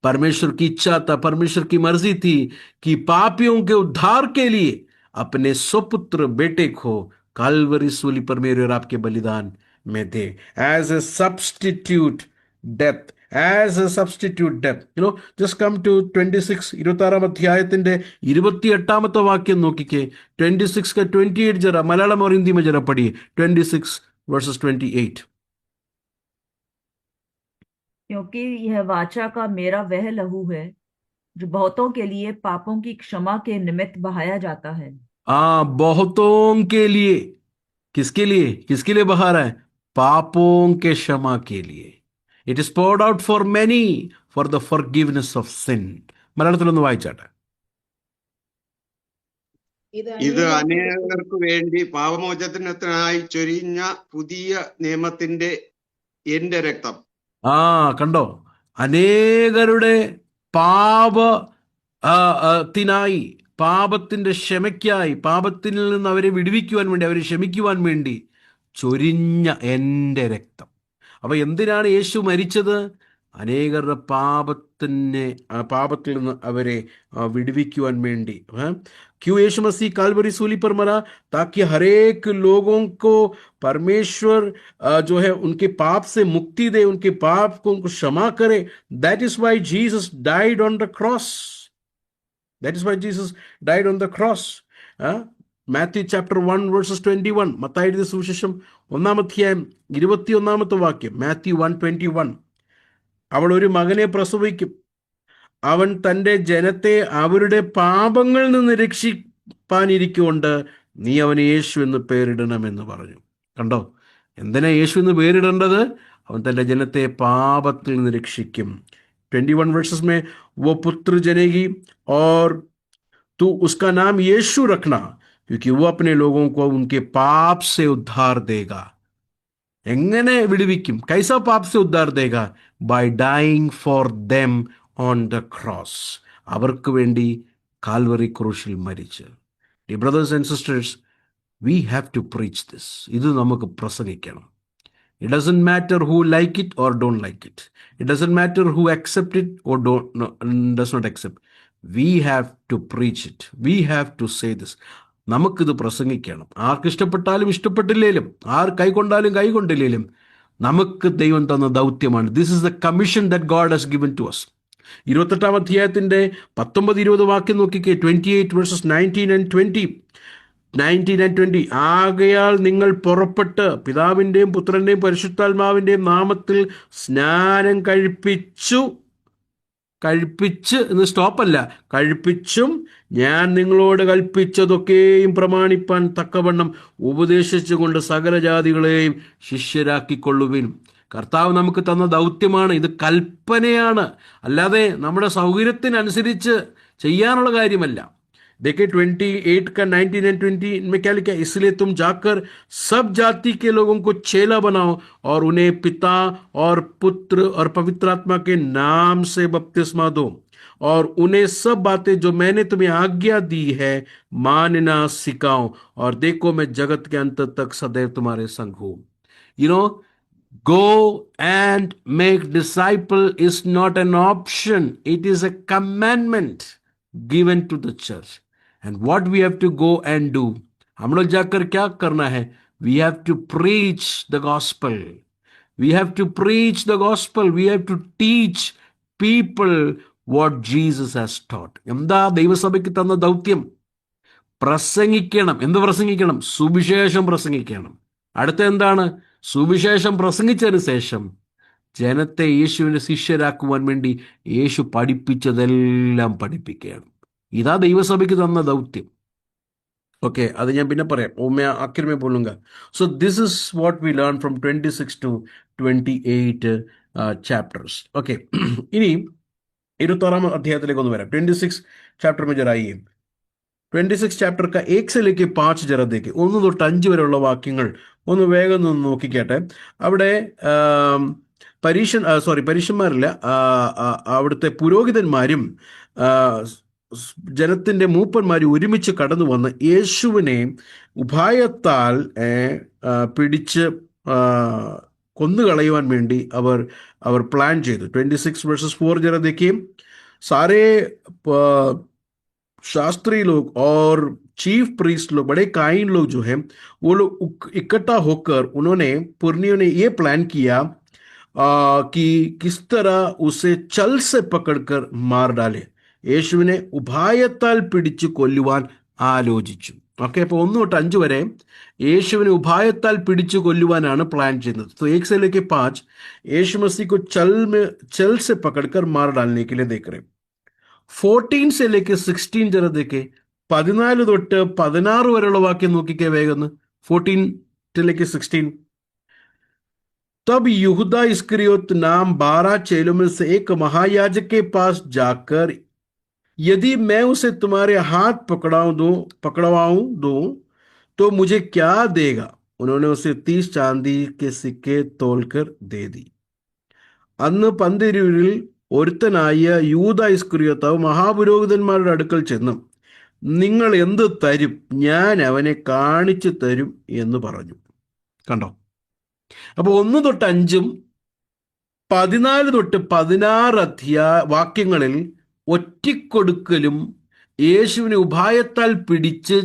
परमेश्वर की इच्छा था, परमेश्वर की मर्जी थी कि पापियों के उद्धार के लिए अपने स्वपुत्र बेटे को काल्वरी सूली पर मेरे और आपके बलिदान में दे, as a substitute death. As a substitute death. Just come to 26, 26 അധ്യായത്തിന്റെ 28ാമത്തെ വാക്യം നോക്കിക്കേ. 26 का 28 जरा मलयालम और हिंदी में जरा पढ़िए. 26 verses 28. क्योंकि यह वाचा का मेरा वह लहू है जो बहुतों के लिए पापों की क्षमा के निमित्त बहाया जाता है. बहुतों के लिए. किसके लिए बहा रहा है? पापों के क्षमा के लिए. It is poured out for many for the forgiveness of sin. മലയാളത്തിലൊന്ന് വായിച്ചാട്ടെ. ഇത് അനേകർക്ക് വേണ്ടി പാപമോചനത്തിനായി ചൊരിഞ്ഞ പുതിയ നിയമത്തിന്റെ എന്റെ രക്തം. ആ കണ്ടോ, അനേകരുടെ പാപ ത്തിനായി, പാപത്തിന്റെ ക്ഷമയ്ക്കായി, പാപത്തിൽ നിന്ന് അവരെ വിടുവിക്കുവാൻ വേണ്ടി, അവരെ ക്ഷമിക്കുവാൻ വേണ്ടി ചൊരിഞ്ഞ എൻ്റെ രക്തം. അപ്പൊ എന്തിനാണ് യേശു മരിച്ചത്? അനേകരുടെ പാപത്തിൽ നിന്ന് അവരെ വിടുവിക്കുവാൻ വേണ്ടി. क्यों यीशु मसीह कालवरी सूली पर मरा? ताकि हरेक लोगों को परमेश्वर जो है उनके पाप से मुक्ति दे, उनके पाप को उनको क्षमा करे. That is why Jesus died on the cross. That is why Jesus died on the cross. Matthew chapter 1 verses 21. മത്തായിയുടെ സുവിശേഷം 1-ാം അധ്യായം 21-ാമത്തെ വാക്യം. Matthew 1:21. അവൾ ഒരു മകനെ പ്രസവിക്കും, അവൻ തൻ്റെ ജനത്തെ അവരുടെ പാപങ്ങളിൽ നിന്ന് രക്ഷിപ്പാനിരിക്കൊണ്ട് നീ അവന് യേശു എന്ന് പേരിടണമെന്ന് പറഞ്ഞു. കണ്ടോ, എന്തിനാ യേശു എന്ന് പേരിടേണ്ടത്? അവൻ തൻ്റെ ജനത്തെ പാപത്തിൽ നിന്ന് രക്ഷിക്കും. 21 वर्सेस में वो पुत्र जनेगी और तू उसका नाम यीशु रखना, क्योंकि वो अपने लोगों को उनके पाप से उद्धार देगा. എങ്ങനെ വിടുവിക്കും? കൈസ പാപ് സെ ഉദ്ധാർ ദേഗ? By dying for them on the cross. അവർക്ക് വേണ്ടി കാൽവറി ക്രൂശിൽ മരിച്ച്. Dear brothers and sisters, we have to preach this. ഇത് നമുക്ക് പ്രസംഗിക്കണം. It doesn't matter who like it or don't like it. It doesn't matter who accept it or does not accept. We have to preach it. We have to say this. നമുക്കിത് പ്രസംഗിക്കണം. ആർക്ക് ഇഷ്ടപ്പെട്ടാലും ഇഷ്ടപ്പെട്ടില്ലേലും, ആർ കൈകൊണ്ടാലും കൈകൊണ്ടില്ലേലും, നമുക്ക് ദൈവം തന്ന ദൗത്യമാണ്. This is the commission that God has given to us. 28-ാം അധ്യായത്തിന്റെ 19-20 വാക്യം നോക്കിക്കേ. 28 verses 19 and 20. ആകയാൽ നിങ്ങൾ പുറപ്പെട്ട് പിതാവിൻ്റെയും പുത്രൻ്റെയും പരിശുദ്ധാത്മാവിൻ്റെയും നാമത്തിൽ സ്നാനം കഴിപ്പിച്ച് എന്ന് സ്റ്റോപ്പല്ല, കഴിപ്പിച്ചും ഞാൻ നിങ്ങളോട് കൽപ്പിച്ചതൊക്കെയും പ്രമാണിപ്പാൻ തക്കവണ്ണം ഉപദേശിച്ചുകൊണ്ട് സകല ജാതികളെയും ശിഷ്യരാക്കിക്കൊള്ളുവിൻ. കർത്താവ് നമുക്ക് തന്ന ദൗത്യമാണ്. ഇത് കൽപ്പനയാണ്, അല്ലാതെ നമ്മുടെ സൗകര്യത്തിനനുസരിച്ച് ചെയ്യാനുള്ള കാര്യമല്ല. देखिए 28 का 19 and 20 में क्या लिखा है? इसलिए तुम जाकर सब जाति के लोगों को चेला बनाओ और उन्हें पिता और पुत्र और पवित्र आत्मा के नाम से बपतिस्मा दो और उन्हें सब बातें जो मैंने तुम्हें आज्ञा दी है मानना सिखाओ, और देखो मैं जगत के अंत तक सदैव तुम्हारे संग हूं. Go and make disciple is not an option, it is a commandment given to the church. And what we have to go and do? हम लोग जाकर क्या करना है? We have to preach the gospel. We have to preach the gospel. We have to teach people what Jesus has taught. എന്താ ദൈവസഭയ്ക്ക് തന്ന ദൗത്യം? പ്രസംഗിക്കണം. എന്ത് പ്രസംഗിക്കണം? സുവിശേഷം പ്രസംഗിക്കണം. അടുത്ത എന്താണ്? സുവിശേഷം പ്രസംഗിച്ചതിന് ശേഷം ജനത്തെ യേശുവിൻ്റെ ശിഷ്യരാക്കുവാൻ വേണ്ടി യേശു പഠിപ്പിച്ചതെല്ലാം പഠിപ്പിക്കുകയാണ്. ഇതാ ദൈവസഭയ്ക്ക് തന്ന ദൗത്യം. ഓക്കെ, അത് ഞാൻ പിന്നെ പറയാം. ആഖിർ में बोलूंगा. So this is what we learn from 26 to 28 chapters. Okay. ഇനി 26-ാം അധ്യായത്തിലേക്ക് ഒന്ന് വരാം. 26 चैप्टर में जरा आइए. 26 चैप्टर का 1 से लेके 5 जरा देखे. 1 തൊട്ട് 5 വരെയുള്ള വാക്യങ്ങൾ ഒന്ന് വേഗം ഒന്ന് നോക്കിക്കട്ടെ. അവിടെ പരീക്ഷന്മാരില്ല, അവിടുത്തെ പുരോഹിതന്മാരും ജനത്തിൻ്റെ മൂപ്പന്മാരും ഒരുമിച്ച് കടന്നു വന്ന് യേശുവിനെ ഉപായത്താൽ പിടിച്ച് കൊന്നുകളയുവാൻ വേണ്ടി അവർ പ്ലാൻ ചെയ്തു. 26 verses 4 जरा देखिए. सारे शास्त्री लोग और चीफ प्रीस्ट लोग, बड़े काइन लोग जो हैं, वो लोग इकट्ठा होकर पुरनियों ने ये प्लान किया कि किस तरह उसे चल से पकड़कर मार डाले. യേശുവിനെ ഉപായത്താൽ പിടിച്ചു കൊല്ലുവാൻ ആലോചിച്ചു. ഓക്കെ, അപ്പോൾ 1 തൊട്ട് 5 വരെ യേശുവിനെ ഉപായത്താൽ പിടിച്ചു കൊല്ലുവാനാണ് പ്ലാൻ ചെയ്യുന്നത്. तो 1 से लेके 5 यीशु मसीह को चल से पकड़कर मार डालने के लिए देख रहे. 14 से लेके 16 जरा देखे. 14 തൊട്ട് 16 വരെയുള്ള വാക്യം നോക്കിക്കേ വേഗം. 14 से लेके 16. तब यहूदा इस्करियोत नाम 12 चेलों में से एक महायाजक के पास जाकर यदि मैं उसे तुम्हारे हाथ पकड़वाऊं दूं तो मुझे क्या देगा? उन्होंने उसे 30 चांदी के सिक्के तोलकर दे दी. അന്ന് പന്തിരുവരിൽ ഒരുത്തനായ യൂദാ ഇസ്കറിയോത്താവ് മഹാപുരോഹിതന്മാരുടെ അടുക്കൽ ചെന്നു, നിങ്ങൾ എന്ത് തരും? ഞാൻ അവനെ കാണിച്ചു തരും എന്ന് പറഞ്ഞു. കണ്ടോ? അപ്പൊ 1 തൊട്ട് 5 14 തൊട്ട് 16 വാക്യങ്ങളിൽ ഒറ്റിക്കൊടുക്കലും യേശുവിനെ ഉപായത്താൽ പിടിച്ച്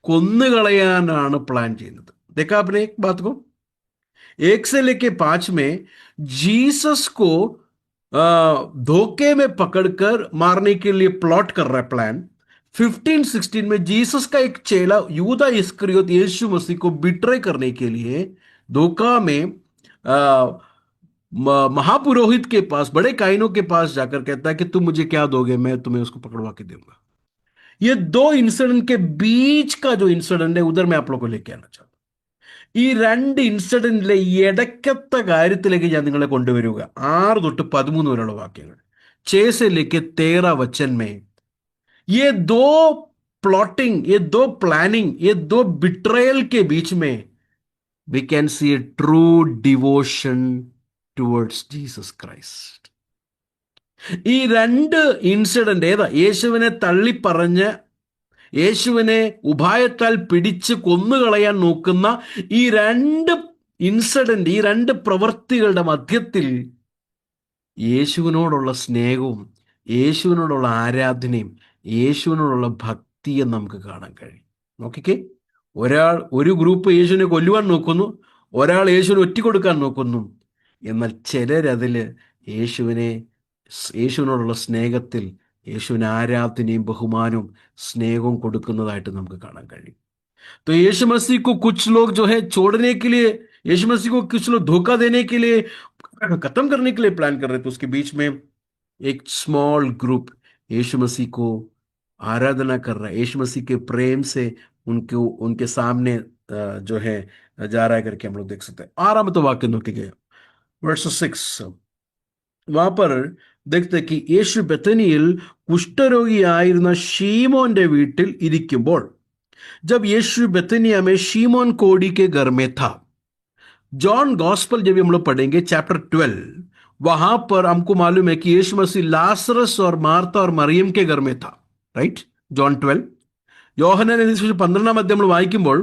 കൊന്നുകളയാനാണ് പ്ലാൻ ചെയ്യുന്നത്. देखा आपने एक बात को? 1 से लेके 5 में जीसस को धोखे में पकड़कर मारने के लिए प्लॉट कर रहा है प्लान. 15-16 में जीसस का एक चेला यूदा इस्करियोत यीशु मसीह को बिट्रे करने के लिए धोखा में महापुरोहित के पास, बड़े काइनों के पास जाकर कहता है कि तुम मुझे क्या दोगे, मैं तुम्हें उसको पकड़वा के दूंगा. ये 2 इंसिडेंट के बीच का जो इंसिडेंट है उधर मैं आप लोग को लेके आना चाहता हूं. ഈ 2 ഇൻസിഡന്റിലെ ഇടയ്ക്കത്തെ കാര്യത്തിലേക്ക് ഞാൻ നിങ്ങളെ കൊണ്ടുവരിക. 6 തൊട്ട് 13 വരെയുള്ള വാക്യങ്ങൾ. 6 से लेके 13 वचन में ये 2 प्लॉटिंग, ये 2 प्लानिंग, ये 2 बिट्रेयल के बीच में we can see a true devotion towards Jesus Christ. ഈ 2 ഇൻസിഡന്റ് ഏതാ? യേശുവിനെ തള്ളിപ്പറഞ്ഞ് യേശുവിനെ ഉപായത്താൽ പിടിച്ച് കൊന്നുകളയാൻ നോക്കുന്ന ഈ 2 ഇൻസിഡന്റ്, ഈ 2 പ്രവൃത്തികളുടെ മധ്യത്തിൽ യേശുവിനോടുള്ള സ്നേഹവും യേശുവിനോടുള്ള ആരാധനയും യേശുവിനോടുള്ള ഭക്തിയും നമുക്ക് കാണാൻ കഴിയും. നോക്കിക്കേ, ഒരു ഗ്രൂപ്പ് യേശുവിനെ കൊല്ലുവാൻ നോക്കുന്നു, ഒരാൾ യേശുവിനെ ഒറ്റിക്കൊടുക്കാൻ നോക്കുന്നു. എന്നാൽ ചിലരതിൽ യേശുവിനോടുള്ള സ്നേഹത്തിൽ യേശുവിന് ആരാധനയും ബഹുമാനവും സ്നേഹവും കൊടുക്കുന്നതായിട്ട് നമുക്ക് കാണാൻ കഴിയും. तो यीशु मसीह को कुछ लोग जो है छोड़ने के लिए, यीशु मसीह को कुछ लोग धोखा देने के लिए, खत्म करने के लिए प्लान कर रहे थे. उसके बीच में एक स्मॉल ग्रुप यीशु मसीह को आराधना कर रहा है, यीशु मसीह के प्रेम से उनके सामने जो है जा रहा है करके हम लोग देख सकते हैं. 6ാമത്തെ വാക്യം നോക്കിക്കേ, verse 6. वहां पर देखते कि യേശു ബെത്തനിയിൽ കുഷ്ഠരോഗിയായിരുന്ന ഷീമോന്റെ വീട്ടിൽ ഇരിക്കുമ്പോൾ, जब यीशु बेथनिया में शीमोन कोड़ी के घर में था. जॉन गॉस्पल जब हम लोग पढ़ेंगे चैप्टर 12, वहां पर हमको मालूम है कि यीशु मसीह लासरस और मार्था और मरियम के घर में था. राइट? जॉन 12. യോഹന്നാൻ 12-ാം അധ്യായം നമ്മൾ വായിക്കുമ്പോൾ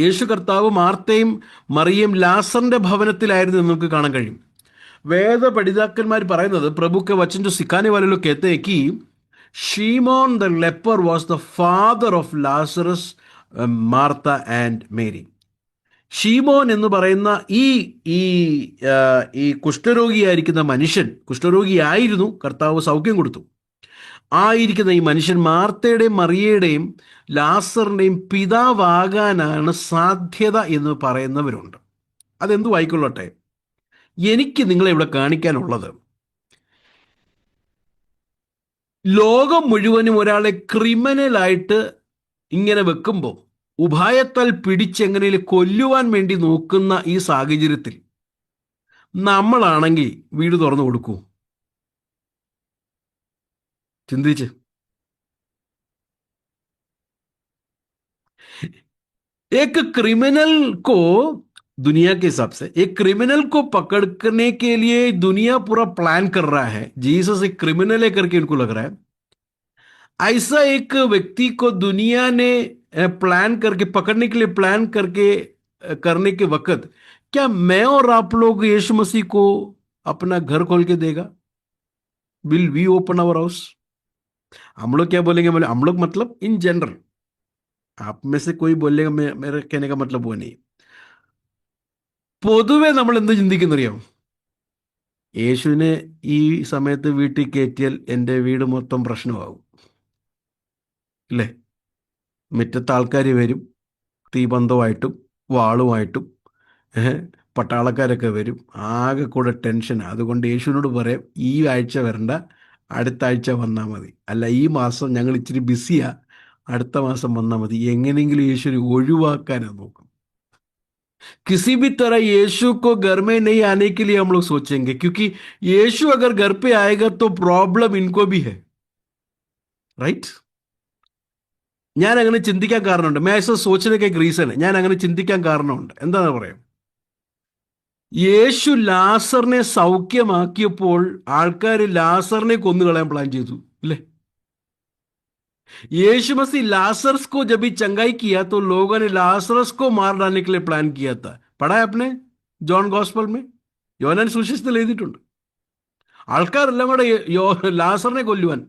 യേശു കർത്താവ് മാർത്തയും മറിയയും ലാസറിന്റെ ഭവനത്തിലായിരുന്നു എന്ന് നമുക്ക് കാണാൻ കഴിയും. വേദ പഠിതാക്കന്മാർ പറയുന്നത്, പ്രഭു के वचन जो सिखाने वाले लोग कहते हैं कि शीमोन the leper was the father of Lazarus, Martha and Mary. Shimon എന്ന് പറയുന്ന ഈ കുഷ്ഠരോഗിയായിരിക്കുന്ന മനുഷ്യൻ, കുഷ്ഠരോഗിയായിരുന്നു, കർത്താവ് സൗഖ്യം കൊടുത്തു. ആയിരിക്കുന്ന ഈ മനുഷ്യൻ മാർത്തയുടെയും മറിയയുടെയും ലാസറിന്റെയും പിതാവാകാനാണ് സാധ്യത എന്ന് പറയുന്നവരുണ്ട്. അതെന്തു ആയിക്കൊള്ളട്ടെ, എനിക്ക് നിങ്ങളെ ഇവിടെ കാണിക്കാനുള്ളത്, ലോകം മുഴുവനും ഒരാളെ ക്രിമിനലായിട്ട് ഇങ്ങനെ വെക്കുമ്പോൾ ഉപായത്താൽ പിടിച്ചെങ്ങനെയും കൊല്ലുവാൻ വേണ്ടി നോക്കുന്ന ഈ സാഹചര്യത്തിൽ നമ്മളാണെങ്കിൽ വീട് തുറന്നു കൊടുക്കൂ? ചിന്തിച്ച്. एक क्रिमिनल को, दुनिया के हिसाब से एक क्रिमिनल को पकड़ने के लिए दुनिया पूरा प्लान कर रहा है. जीसस एक क्रिमिनल है करके इनको लग रहा है. ऐसा एक व्यक्ति को दुनिया ने प्लान करके पकड़ने के लिए प्लान करके करने के वक्त क्या मैं और आप लोग यीशु मसीह को अपना घर खोल के देगा? Will we open our house? हम लोग क्या बोलेंगे? हम लोग मतलब इन जनरल, आप में से कोई बोलेगा, मेरे कहने का मतलब वो नहीं. പൊതുവെ നമ്മൾ എന്ത് ചിന്തിക്കുന്നറിയാം? യേശുവിനെ ഈ സമയത്ത് വീട്ടിൽ കയറ്റിയാൽ എൻ്റെ വീട് മൊത്തം പ്രശ്നമാകും അല്ലേ? മുറ്റത്ത് ആൾക്കാർ വരും, തീബന്ധമായിട്ടും വാളുമായിട്ടും പട്ടാളക്കാരൊക്കെ വരും, ആകെ കൂടെ ടെൻഷൻ. അതുകൊണ്ട് യേശുവിനോട് പറയാം, ഈ ആഴ്ച വരണ്ട, അടുത്ത ആഴ്ച വന്നാൽ മതി, അല്ല ഈ മാസം ഞങ്ങൾ ഇച്ചിരി ബിസിയാ, അടുത്ത മാസം വന്നാൽ മതി. എങ്ങനെയെങ്കിലും യേശുവിനെ ഒഴിവാക്കാനാണ് നോക്കും. किसी भी तरह यीशु को घर में नहीं आने के लिए हम लोग सोचेंगे, क्योंकि यीशु अगर घर पे आएगा तो प्रॉब्लम इनको भी है. റൈറ്റ്? ഞാൻ അങ്ങനെ ചിന്തിക്കാൻ കാരണമുണ്ട്. മേസ സോച്ചിനൊക്കെ ഗ്രീസന് ഞാൻ അങ്ങനെ ചിന്തിക്കാൻ കാരണമുണ്ട്. എന്താണെന്ന് പറയാം? യേശു ലാസറിനെ സൗഖ്യമാക്കിയപ്പോൾ ആൾക്കാർ ലാസറിനെ കൊന്നുകളയാൻ പ്ലാൻ ചെയ്തു, ഇല്ലേ? यीशु मसीह लासरस को जब भी चंगाई किया तो लोगों ने लासरस को मार डालने के लिए प्लान किया था. पढ़ा है आपने ജോൺ ഗോസ്പൽ में? യോഹന്നാൻ സുവിശേഷത്തിൽ എഴുതിയിട്ടുണ്ട്. ആൾക്കാരെല്ലാം കൂടെ ലാസറിനെ കൊല്ലുവാൻ.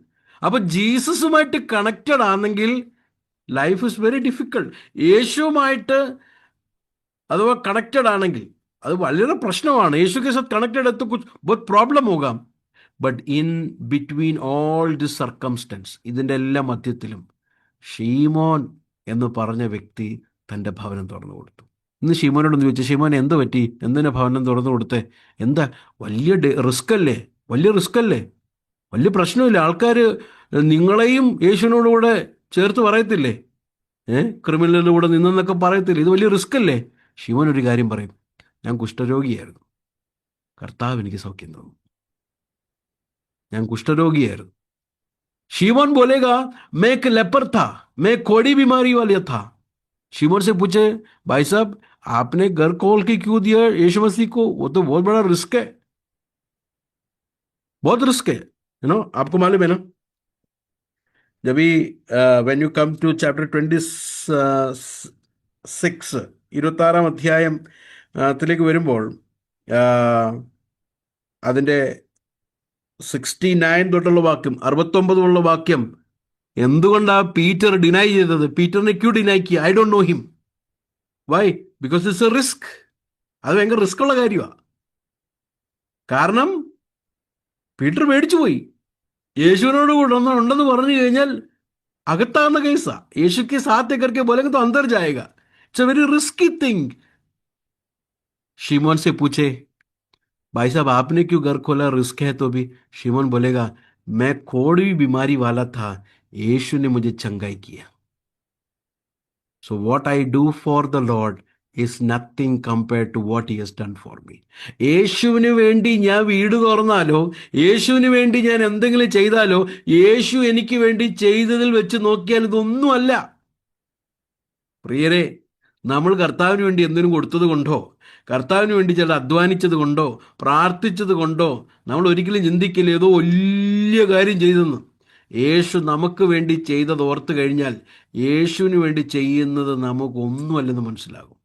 അപ്പൊ ജീസസുമായിട്ട് കണക്റ്റഡ് ആണെങ്കിൽ ലൈഫ് ഇസ് വെരി ഡിഫിക്കൾട്ട്. യേശുവുമായിട്ട് അഥവാ കണക്റ്റഡ് ആണെങ്കിൽ അത് വളരെ പ്രശ്നമാണ്. യേശു के साथ कनेक्टेड है तो कुछ बहुत प्रॉब्लम होगा. But in between all the circumstances, ഇതിൻ്റെ എല്ലാ മധ്യത്തിലും ഷീമോൻ എന്ന് പറഞ്ഞ വ്യക്തി തൻ്റെ ഭവനം തുറന്നു കൊടുത്തു. ഇന്ന് ഷീമോനോടൊന്ന് ചോദിച്ചു, ഷീമോൻ എന്ത് പറ്റി, എന്തിനാ ഭവനം തുറന്നു കൊടുത്തേ? എന്താ വലിയ റിസ്ക് അല്ലേ? വലിയ റിസ്ക് അല്ലേ? വലിയ പ്രശ്നമില്ല. ആൾക്കാർ നിങ്ങളെയും യേശുവിനോടുകൂടെ ചേർത്ത് പറയത്തില്ലേ? ക്രിമിനലിൻ്റെ കൂടെ നിന്നെന്നൊക്കെ പറയത്തില്ലേ? ഇത് വലിയ റിസ്ക് അല്ലേ? ഷീമോൻ ഒരു കാര്യം പറയും, ഞാൻ കുഷ്ഠരോഗിയായിരുന്നു, കർത്താവ് എനിക്ക് സൗഖ്യം തന്നു. ഞാൻ കുഷ്ഠരോഗിയായിരുന്നു. शीमोन बोलेगा मैं एक लेपर था, मैं कोड़ी बीमारी वाला था. शीमोन से पूछे, भाई साहब आपने घर खोल के क्यों दिया यीशु मसीह को? वो तो बहुत बड़ा रिस्क है, बहुत रिस्क है, यू नो. आपको मालूम है ना, जब भी when you come to chapter 26 26 അധ്യായത്തിലേക്ക് വരുമ്പോൾ അതിൻ്റെ 69 തൊട്ടുള്ള വാക്യം, 69 വാക്യം, എന്തുകൊണ്ടാണ് പീറ്റർ ഡിനൈ ചെയ്തത്? പീറ്ററിനെ ക്യൂ ഡിനൈ കിയ? I don't know him. Why? Because it's a risk. അത് ഭയങ്കര റിസ്ക് ഉള്ള കാര്യമാണ്. കാരണം പീറ്റർ പേടിച്ചു പോയി. യേശുവിനോട് കൂടെ ഉണ്ടെന്ന് പറഞ്ഞു കഴിഞ്ഞാൽ അകത്താവുന്ന കേസാ. യേശുക്ക് സാത്ത് करके बोलेंगे तो अंदर जाएगा. It's a very risky thing. शीमोन से पूछे, भाई साहब आपने क्यों घर खोला, रिस्क है तो भी? शीमोन बोलेगा, मैं कोड़ी बीमारी वाला था, यीशु ने मुझे चंगाई किया. So what I do for the Lord is nothing compared to what he has done for me. യേശുവിന് വേണ്ടി ഞാൻ വീട് തുറന്നാലോ, യേശുവിന് വേണ്ടി ഞാൻ എന്തെങ്കിലും ചെയ്താലോ, യേശു എനിക്ക് വേണ്ടി ചെയ്തതിൽ വെച്ച് നോക്കിയാൽ ഇതൊന്നുമല്ല. പ്രിയരെ, നമ്മൾ കർത്താവിന് വേണ്ടി എന്തിനും കൊടുത്തത് കൊണ്ടോ, കർത്താവിന് വേണ്ടി ചില അധ്വാനിച്ചത് കൊണ്ടോ, പ്രാർത്ഥിച്ചത് കൊണ്ടോ നമ്മൾ ഒരിക്കലും ചിന്തിക്കില്ല ഏതോ വലിയ കാര്യം ചെയ്തെന്ന്. യേശു നമുക്ക് വേണ്ടി ചെയ്തത് ഓർത്ത് കഴിഞ്ഞാൽ യേശുവിന് വേണ്ടി ചെയ്യുന്നത് നമുക്കൊന്നുമല്ലെന്ന് മനസ്സിലാകും.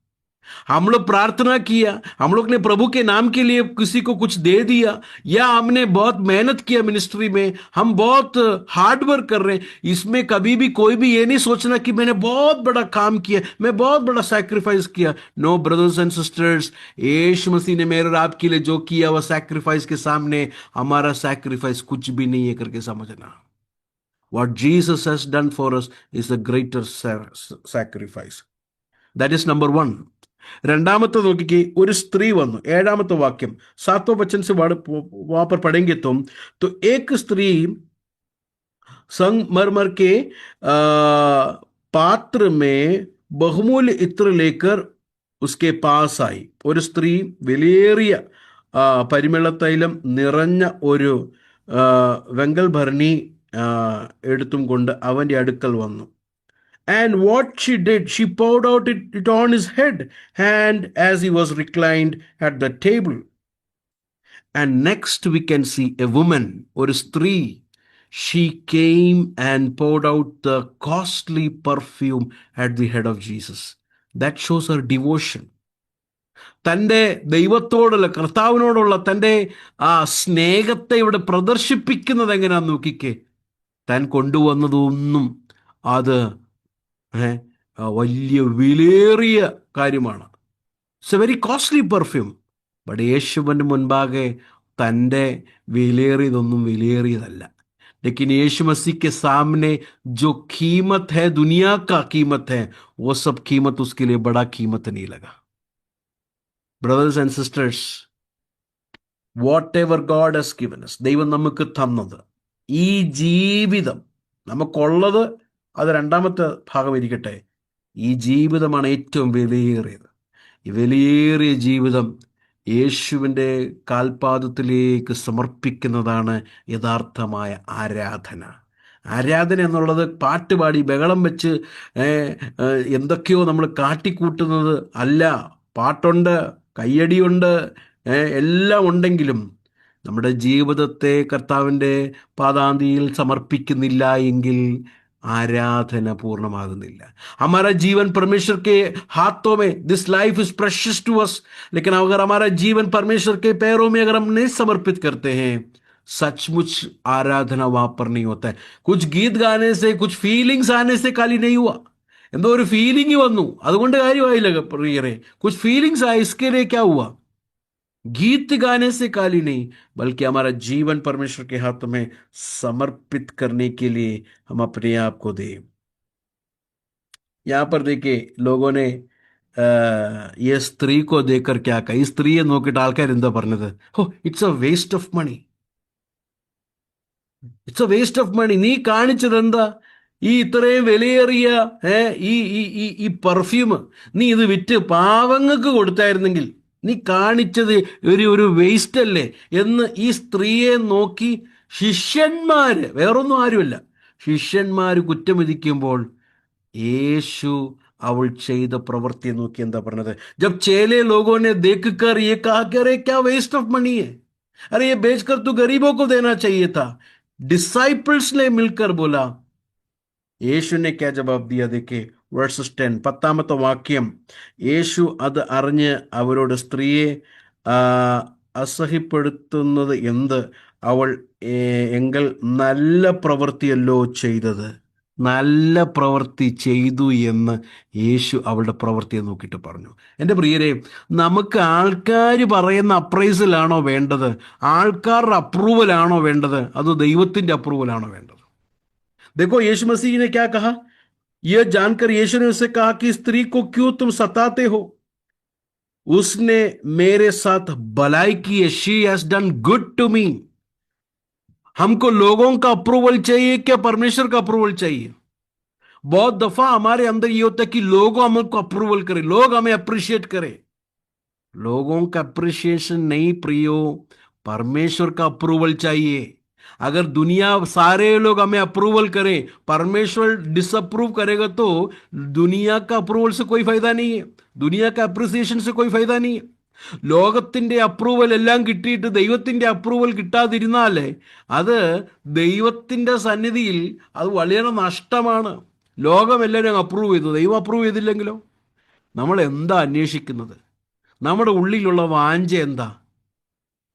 हम लोग प्रार्थना किया, हम लोग ने प्रभु के नाम के लिए किसी को कुछ दे दिया, या हमने बहुत मेहनत किया मिनिस्ट्री में, हम बहुत हार्ड वर्क कर रहे हैं, इसमें कभी भी कोई भी ये नहीं सोचना कि मैंने बहुत बड़ा काम किया, मैं बहुत बड़ा सैक्रिफाइस किया. नो ब्रदर्स एंड सिस्टर्स, यीशु मसीह ने मेरे और आपके लिए जो किया वह सैक्रिफाइस के सामने हमारा सैक्रिफाइस कुछ भी नहीं है करके समझना. What Jesus has done for us is a greater sacrifice. That is number 1. രണ്ടാമത്തെ നോക്കിക്കേ, ഒരു സ്ത്രീ വന്നു. 7ാമത്തെ വാക്യം, 7 वचन से वहां पर पढ़ेंगे तुम तो एक स्त्री संगमरमर के पात्र में बहुमूल्य इत्र लेकर उसके पास आई. ഒരു സ്ത്രീ വിലയേറിയ പരിമള തൈലം നിറഞ്ഞ ഒരു വെങ്കൽ ഭരണി എടുത്തും കൊണ്ട് അവന്റെ അടുക്കൽ വന്നു. And what she did, she poured out it on his head, and as he was reclined at the table. And next we can see a woman, or a stree. She came and poured out the costly perfume at the head of Jesus. That shows her devotion. തൻ്റെ ദൈവത്തോടുള്ള, കർത്താവിനോടുള്ള തൻ്റെ ആ സ്നേഹത്തെ ഇവിടെ പ്രദർശിപ്പിക്കുന്നത് എങ്ങനെയാണെന്ന് നോക്കിക്കേ. താൻ കൊണ്ടുവന്നതൊന്നും അത് വലിയ വിലയേറിയ കാര്യമാണ്. It's A very costly perfume. But യേശുവിൻ്റെ മുൻപാകെ തൻ്റെ വിലയേറിയതൊന്നും വിലയേറിയതല്ല. लेकिन यीशु मसीह के सामने जो कीमत है, दुनिया का कीमत है, वो सब कीमत उसके लिए बड़ा कीमत नहीं लगा. Brothers and sisters, whatever God has given us, ദൈവം നമുക്ക് തന്നത്, ഈ ജീവിതം നമുക്കുള്ളത്, അത് 2ാമത്തെ ഭാഗം ഇരിക്കട്ടെ, ഈ ജീവിതമാണ് ഏറ്റവും വിലയേറിയത്. ഈ വിലയേറിയ ജീവിതം യേശുവിൻ്റെ കാൽപാദത്തിലേക്ക് സമർപ്പിക്കുന്നതാണ് യഥാർത്ഥമായ ആരാധന. ആരാധന എന്നുള്ളത് പാട്ടുപാടി ബഹളം വെച്ച് എന്തൊക്കെയോ നമ്മൾ കാട്ടിക്കൂട്ടുന്നത് അല്ല. പാട്ടുണ്ട്, കയ്യടിയുണ്ട്, എല്ലാം ഉണ്ടെങ്കിലും നമ്മുടെ ജീവിതത്തെ കർത്താവിൻ്റെ പാദാന്തിയിൽ സമർപ്പിക്കുന്നില്ല എങ്കിൽ आराधना पूर्णमाകുന്നില്ല. हमारा जीवन परमेश्वर के हाथों में, this life is precious to us, लेकिन अगर हमारा जीवन परमेश्वर के पैरों में अगर हम नहीं समर्पित करते हैं, सचमुच आराधना वहां पर नहीं होता है. कुछ गीत गाने से, कुछ फीलिंग्स आने से खाली नहीं हुआ. എന്തോ ഒരു ഫീലിംഗ് വന്നു, അതുകൊണ്ട് കാര്യമായില്ല പ്രിയരെ. कुछ फीलिंग्स आए, इसके लिए क्या हुआ? गीत गाने से काली नहीं, बल्कि हमारा जीवन परमेश्वर के हाथ में समर्पित करने के लिए हम अपने आप को दें. यहां पर देखिए, लोगों ने ये स्त्री को देखकर क्या कहा. ഈ സ്ത്രീയെ നോക്കിയിട്ട് ആൾക്കാർ എന്താ പറഞ്ഞത്? Oh, it's a waste of money, it's a waste of money. നീ കാണിച്ചത് എന്താ? ഈ ഇത്രയും വിലയേറിയ ഈ പെർഫ്യൂം നീ ഇത് വിറ്റ് പാവങ്ങൾക്ക് കൊടുത്തായിരുന്നെങ്കിൽ നീ കാണിച്ചത് ഒരു വേസ്റ്റ് അല്ലേ എന്ന് ഈ സ്ത്രീയെ നോക്കി ശിഷ്യന്മാര്, വേറൊന്നും ആരുമല്ല, ശിഷ്യന്മാര് കുറ്റം വിധിക്കുമ്പോൾ യേശു അവൾ ചെയ്ത പ്രവൃത്തിയെ നോക്കി എന്താ പറഞ്ഞത്? ജബ് ചേലെ ലോഗോ ने देखकर ये कहा कि अरे क्या वेस्ट ऑफ मनी है, अरे ये बेचकर तो गरीबों को देना चाहिए था. डिसाइपल्स ने मिलकर बोला. യേശു ने क्या जवाब दिया? देखिए വേഴ്സസ് 10, 10ാമത്തെ വാക്യം. യേശു അത് അറിഞ്ഞ് അവരോട്, സ്ത്രീയെ അസഹ്യപ്പെടുത്തുന്നത് എന്ത്? അവൾ എങ്കിൽ നല്ല പ്രവൃത്തിയല്ലോ ചെയ്തത്. നല്ല പ്രവൃത്തി ചെയ്തു എന്ന് യേശു അവളുടെ പ്രവൃത്തിയെ നോക്കിയിട്ട് പറഞ്ഞു. എൻ്റെ പ്രിയരെ, നമുക്ക് ആൾക്കാർ പറയുന്ന അപ്രൈസലാണോ വേണ്ടത്? ആൾക്കാരുടെ അപ്രൂവലാണോ വേണ്ടത്? അതോ ദൈവത്തിൻ്റെ അപ്രൂവലാണോ വേണ്ടത്? देखो यीशु मसीह ने क्या कहा. यह जानकर यीशु ने उससे कहा कि स्त्री को क्यों तुम सताते हो, उसने मेरे साथ भलाई की है. She has done good to me. हमको लोगों का अप्रूवल चाहिए क्या परमेश्वर का अप्रूवल चाहिए? बहुत दफा हमारे अंदर ये होता है कि लोग हमको अप्रूवल करें, लोग हमें अप्रिशिएट करें. लोगों का अप्रिशिएशन नहीं प्रियो, परमेश्वर का अप्रूवल चाहिए. अगर दुनिया सारे लोग हमें अप्रूवल करें, परमेश्वर डिसअप्रूव करेगा तो दुनिया का अप्रूवल से कोई फायदा नहीं है, दुनिया का अप्रिसिएशन से कोई फायदा नहीं है. ലോകത്തിൻ്റെ അപ്രൂവൽ എല്ലാം കിട്ടിയിട്ട് ദൈവത്തിൻ്റെ അപ്രൂവൽ കിട്ടാതിരുന്നാലേ അത് ദൈവത്തിൻ്റെ സന്നിധിയിൽ അത് വളരെ നഷ്ടമാണ്. ലോകം എല്ലാവരും അപ്രൂവ് ചെയ്തു, ദൈവം അപ്രൂവ് ചെയ്തില്ലെങ്കിലോ? നമ്മൾ എന്താ അന്വേഷിക്കുന്നത്? നമ്മുടെ ഉള്ളിലുള്ള വാഞ്ച എന്താ?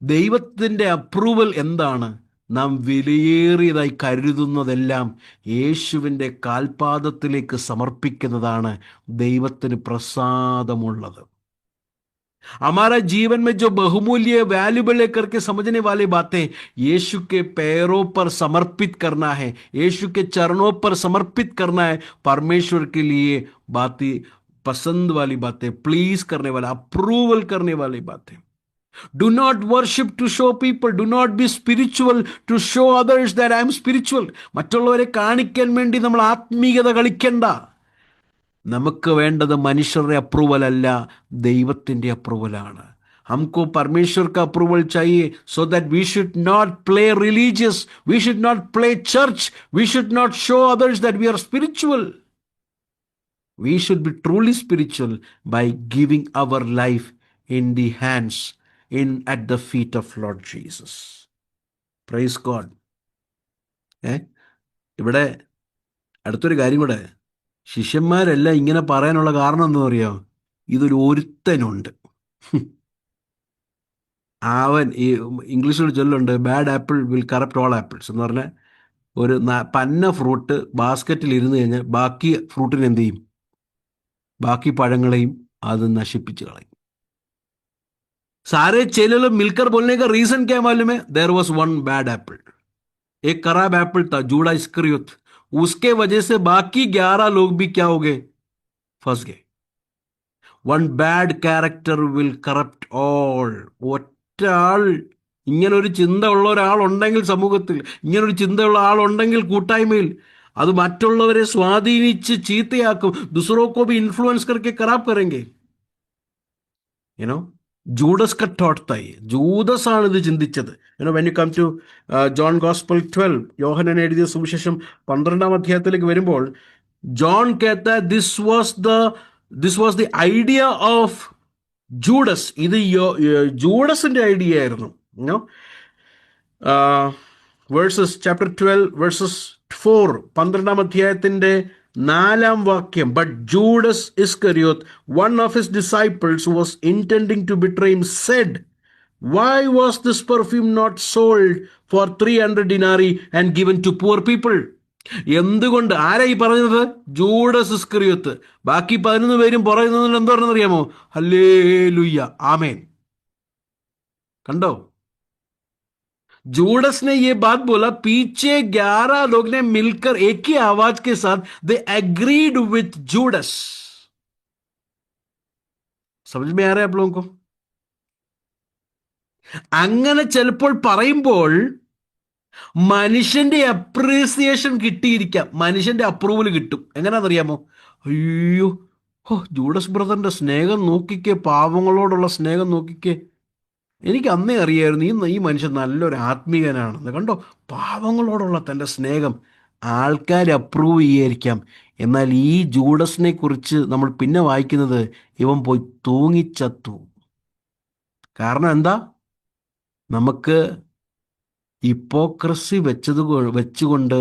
ദൈവത്തിൻ്റെ അപ്രൂവൽ എന്താണ്? നാം വിലയേറിയതായി കരുതുന്നതെല്ലാം യേശുവിൻ്റെ കാൽപാദത്തിലേക്ക് സമർപ്പിക്കുന്നതാണ് ദൈവത്തിന് പ്രസാദമുള്ളത്. हमारा जीवन में जो बहुमूल्य वैल्यूबल है करके समझने वाली बातें यीशु के पैरों पर समर्पित करना है, यीशु के चरणों पर समर्पित करना है. परमेश्वर के लिए बातें, पसंद वाली बातें, प्लीज करने वाला, अप्रूवल करने वाली बातें. Do not worship to show people. Do not be spiritual to show others that I am spiritual. മറ്റുള്ളവരെ കാണിക്കാൻ വേണ്ടി നമ്മൾ ആത്മീയത കളിക്കണ്ട. നമുക്ക് വേണ്ടത് മനുഷ്യരുടെ അപ്രൂവൽ അല്ല, ദൈവത്തിൻ്റെ അപ്രൂവലാണ്. हमको परमेश्वर का अप्रूवल चाहिए, so that we should not play religious, we should not play church, we should not show others that we are spiritual. We should be truly spiritual by giving our life in the hands, at the feet of Lord Jesus. Praise God. ഇവിടെ അടുത്തൊരു കാര്യം കൂടെ. ശിഷ്യന്മാരെല്ലാം ഇങ്ങനെ പറയാനുള്ള കാരണം എന്താ പറയുക? ഇതൊരു ഒരുത്തനുണ്ട്, അവൻ, ഈ ഇംഗ്ലീഷിൽ ചൊല്ലുണ്ട്, bad apple will corrupt all apples എന്ന് പറഞ്ഞാൽ ഒരു പന്ന ഫ്രൂട്ട് ബാസ്ക്കറ്റിൽ ഇരുന്ന് കഴിഞ്ഞാൽ ബാക്കി ഫ്രൂട്ടിന് എന്ത് ചെയ്യും? ബാക്കി പഴങ്ങളെയും അത് നശിപ്പിച്ച് കളയും. सारे चेले लोग मिलकर बोलने का रीजन क्या मालूम है? There was one bad apple, एक खराब एप्पल था, जूड़ा इस्करियोत. उसके वजह से बाकी 11 लोग भी क्या हो गए? फंस गए. One bad character will corrupt all. ഒറ്റയാൾ, ഇങ്ങനൊരു ചിന്ത ഉള്ള ഒരാളുണ്ടെങ്കിൽ സമൂഹത്തിൽ, ഇങ്ങനൊരു ചിന്തയുള്ള ആളുണ്ടെങ്കിൽ കൂട്ടായ്മയിൽ, അത് മറ്റുള്ളവരെ സ്വാധീനിച്ച് ചീത്തയാക്കും. ദൂസറോ കോ ഭി ഇൻഫ്ലുവൻസ് करके खराब करेंगे. You know, ജൂഡസ് കട്ടോർത്തായി. ജൂദസ് ആണ് ഇത് ചിന്തിച്ചത്. When you come to John gospel 12, യോഹന്നാൻ എഴുതിയ സുവിശേഷം 12-ാം അധ്യായത്തിലേക്ക് വരുമ്പോൾ, ജോൺ കേത്ത this was the idea of Judas. ഇത് ജൂഡസിന്റെ ഐഡിയ ആയിരുന്നു. വേഴ്സസ് ചാപ്റ്റർ 12 വേഴ്സസ് 4, 12-ാം അധ്യായത്തിന്റെ 4-ാം വാക്യം. But Judas Iscariot, one of his disciples who was intending to betray him, said, why was this perfume not sold for 300 denarii and given to poor people? എന്തുകൊണ്ട്? ആരായി പറഞ്ഞത്? ജൂഡസ് ഇസ്കറിയോത്ത്. ബാക്കി 11 പേരും പറയുന്നതിൽ എന്താണെന്ന് അറിയാമോ? ഹല്ലേലൂയ, ആമേൻ. കണ്ടോ? जूडस ने ये बात बोला, पीछे 11 लोग ने मिलकर एक ही आवाज के साथ दे एग्रीड विथ जूडस. समझ में आ रहा है आप लोगों को? അങ്ങനെ ചിലപ്പോൾ പറയുമ്പോൾ മനുഷ്യന്റെ അപ്രീസിയേഷൻ കിട്ടിയിരിക്കാം, മനുഷ്യന്റെ അപ്രൂവൽ കിട്ടും. എങ്ങനെയാണെന്നറിയാമോ? അയ്യോ, ജൂഡസ് ബ്രദറിന്റെ സ്നേഹം നോക്കിക്കേ, പാവങ്ങളോടുള്ള സ്നേഹം നോക്കിക്കേ. എനിക്ക് അന്നേ അറിയായിരുന്നു ഈ മനുഷ്യൻ നല്ലൊരു ആത്മീയനാണെന്ന്. കണ്ടോ, പാവങ്ങളോടുള്ള തൻ്റെ സ്നേഹം ആൾക്കാർ അപ്രൂവ് ചെയ്യായിരിക്കാം. എന്നാൽ ഈ ജൂഡസിനെ കുറിച്ച് നമ്മൾ പിന്നെ വായിക്കുന്നത്, ഇവൻ പോയി തൂങ്ങിച്ചത്തു. കാരണം എന്താ? നമുക്ക് ഹിപ്പോക്രസി വെച്ചുകൊണ്ട്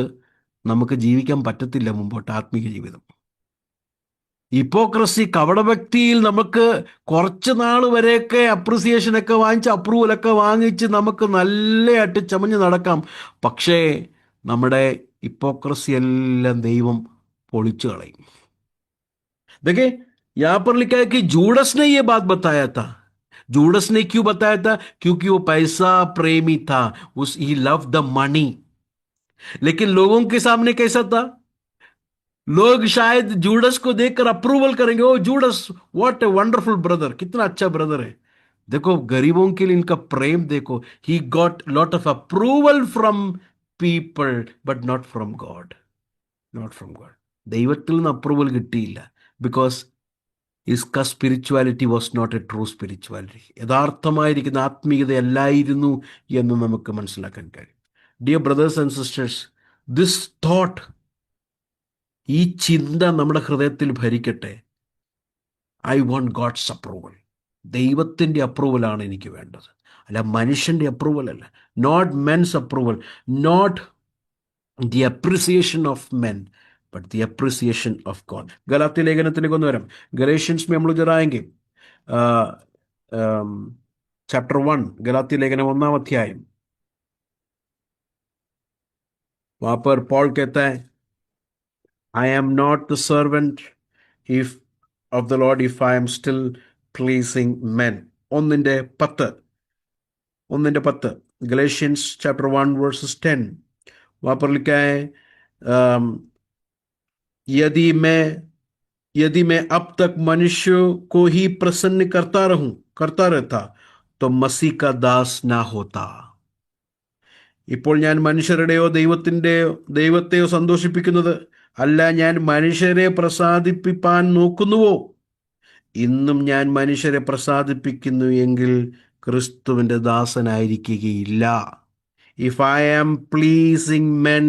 നമുക്ക് ജീവിക്കാൻ പറ്റത്തില്ല മുമ്പോട്ട് ആത്മീയ ജീവിതം. ഹിപ്പോക്രസി, കപടഭക്തിയിൽ നമുക്ക് കുറച്ച് നാൾ വരെയൊക്കെ അപ്രിസിയേഷനൊക്കെ വാങ്ങിച്ച്, അപ്രൂവലൊക്കെ വാങ്ങിച്ച് നമുക്ക് നല്ലതായിട്ട് ചമഞ്ഞ് നടക്കാം. പക്ഷേ നമ്മുടെ ഹിപ്പോക്രസി എല്ലാം ദൈവം പൊളിച്ചു കളയും. देखिए, यहाँ पर लिखा है कि जूडस ने ये बात बताया था. जूडस ने क्यों बताया था? क्योंकि वो पैसा प्रेमी था. ही लव द मनी. लेकिन लोगों के सामने कैसा था? लोग शायद जूडस को देखकर अप्रूवल करेंगे, oh Judas, what a wonderful brother, कितना अच्छा ब्रदर है. देखो, गरीबों के लिए इनका प्रेम देखो. He got lot of approval from people, but not from God. Not from God. ദൈവത്തിൽ നിന്ന് അപ്രൂവൽ കിട്ടിയില്ല. ബിക്കോസ് ഇസ്ക spirituality was not a true spirituality. യഥാർത്ഥമായിരിക്കുന്ന ആത്മീയതയല്ലായിരുന്നു എന്ന് നമുക്ക് മനസ്സിലാക്കാൻ കഴിയും. Dear brothers and sisters, this thought, ഈ ചിന്ത നമ്മുടെ ഹൃദയത്തിൽ ഭരിക്കട്ടെ. I want God's approval. ദൈവത്തിൻ്റെ അപ്രൂവലാണ് എനിക്ക് വേണ്ടത്, അല്ല മനുഷ്യൻ്റെ അപ്രൂവൽ അല്ല. Not men's approval, not the appreciation of men, but the appreciation of God. Galatia ലേഖനത്തിലേക്ക് ഒന്ന് വരാം. ഗലേഷ്യൻസ് में हम लोग जरा आएंगे, ചാപ്റ്റർ 1, ഗലാത്യ ലേഖനം 1-ാം അധ്യായം. वहां पर पॉल कहता है, I am not the servant of the Lord if I am still pleasing men. 1:10 Galatians chapter 1 verses 10. वहां पर लिखा है, यदि मैं अब तक मनुष्यों को ही प्रसन्न करता रहता तो मसीह का दास ना होता. ഇപ്പോൾ ഞാൻ മനുഷ്യരുടെയോ ദൈവത്തെയോ സന്തോഷിപ്പിക്കുന്നത് അല്ല, ഞാൻ മനുഷ്യരെ പ്രസാദിപ്പിക്കാൻ നോക്കുന്നുവോ? ഇന്നും ഞാൻ മനുഷ്യരെ പ്രസാദിപ്പിക്കുന്നു എങ്കിൽ ക്രിസ്തുവിൻ്റെ ദാസനായിരിക്കുകയില്ല. If I am pleasing men,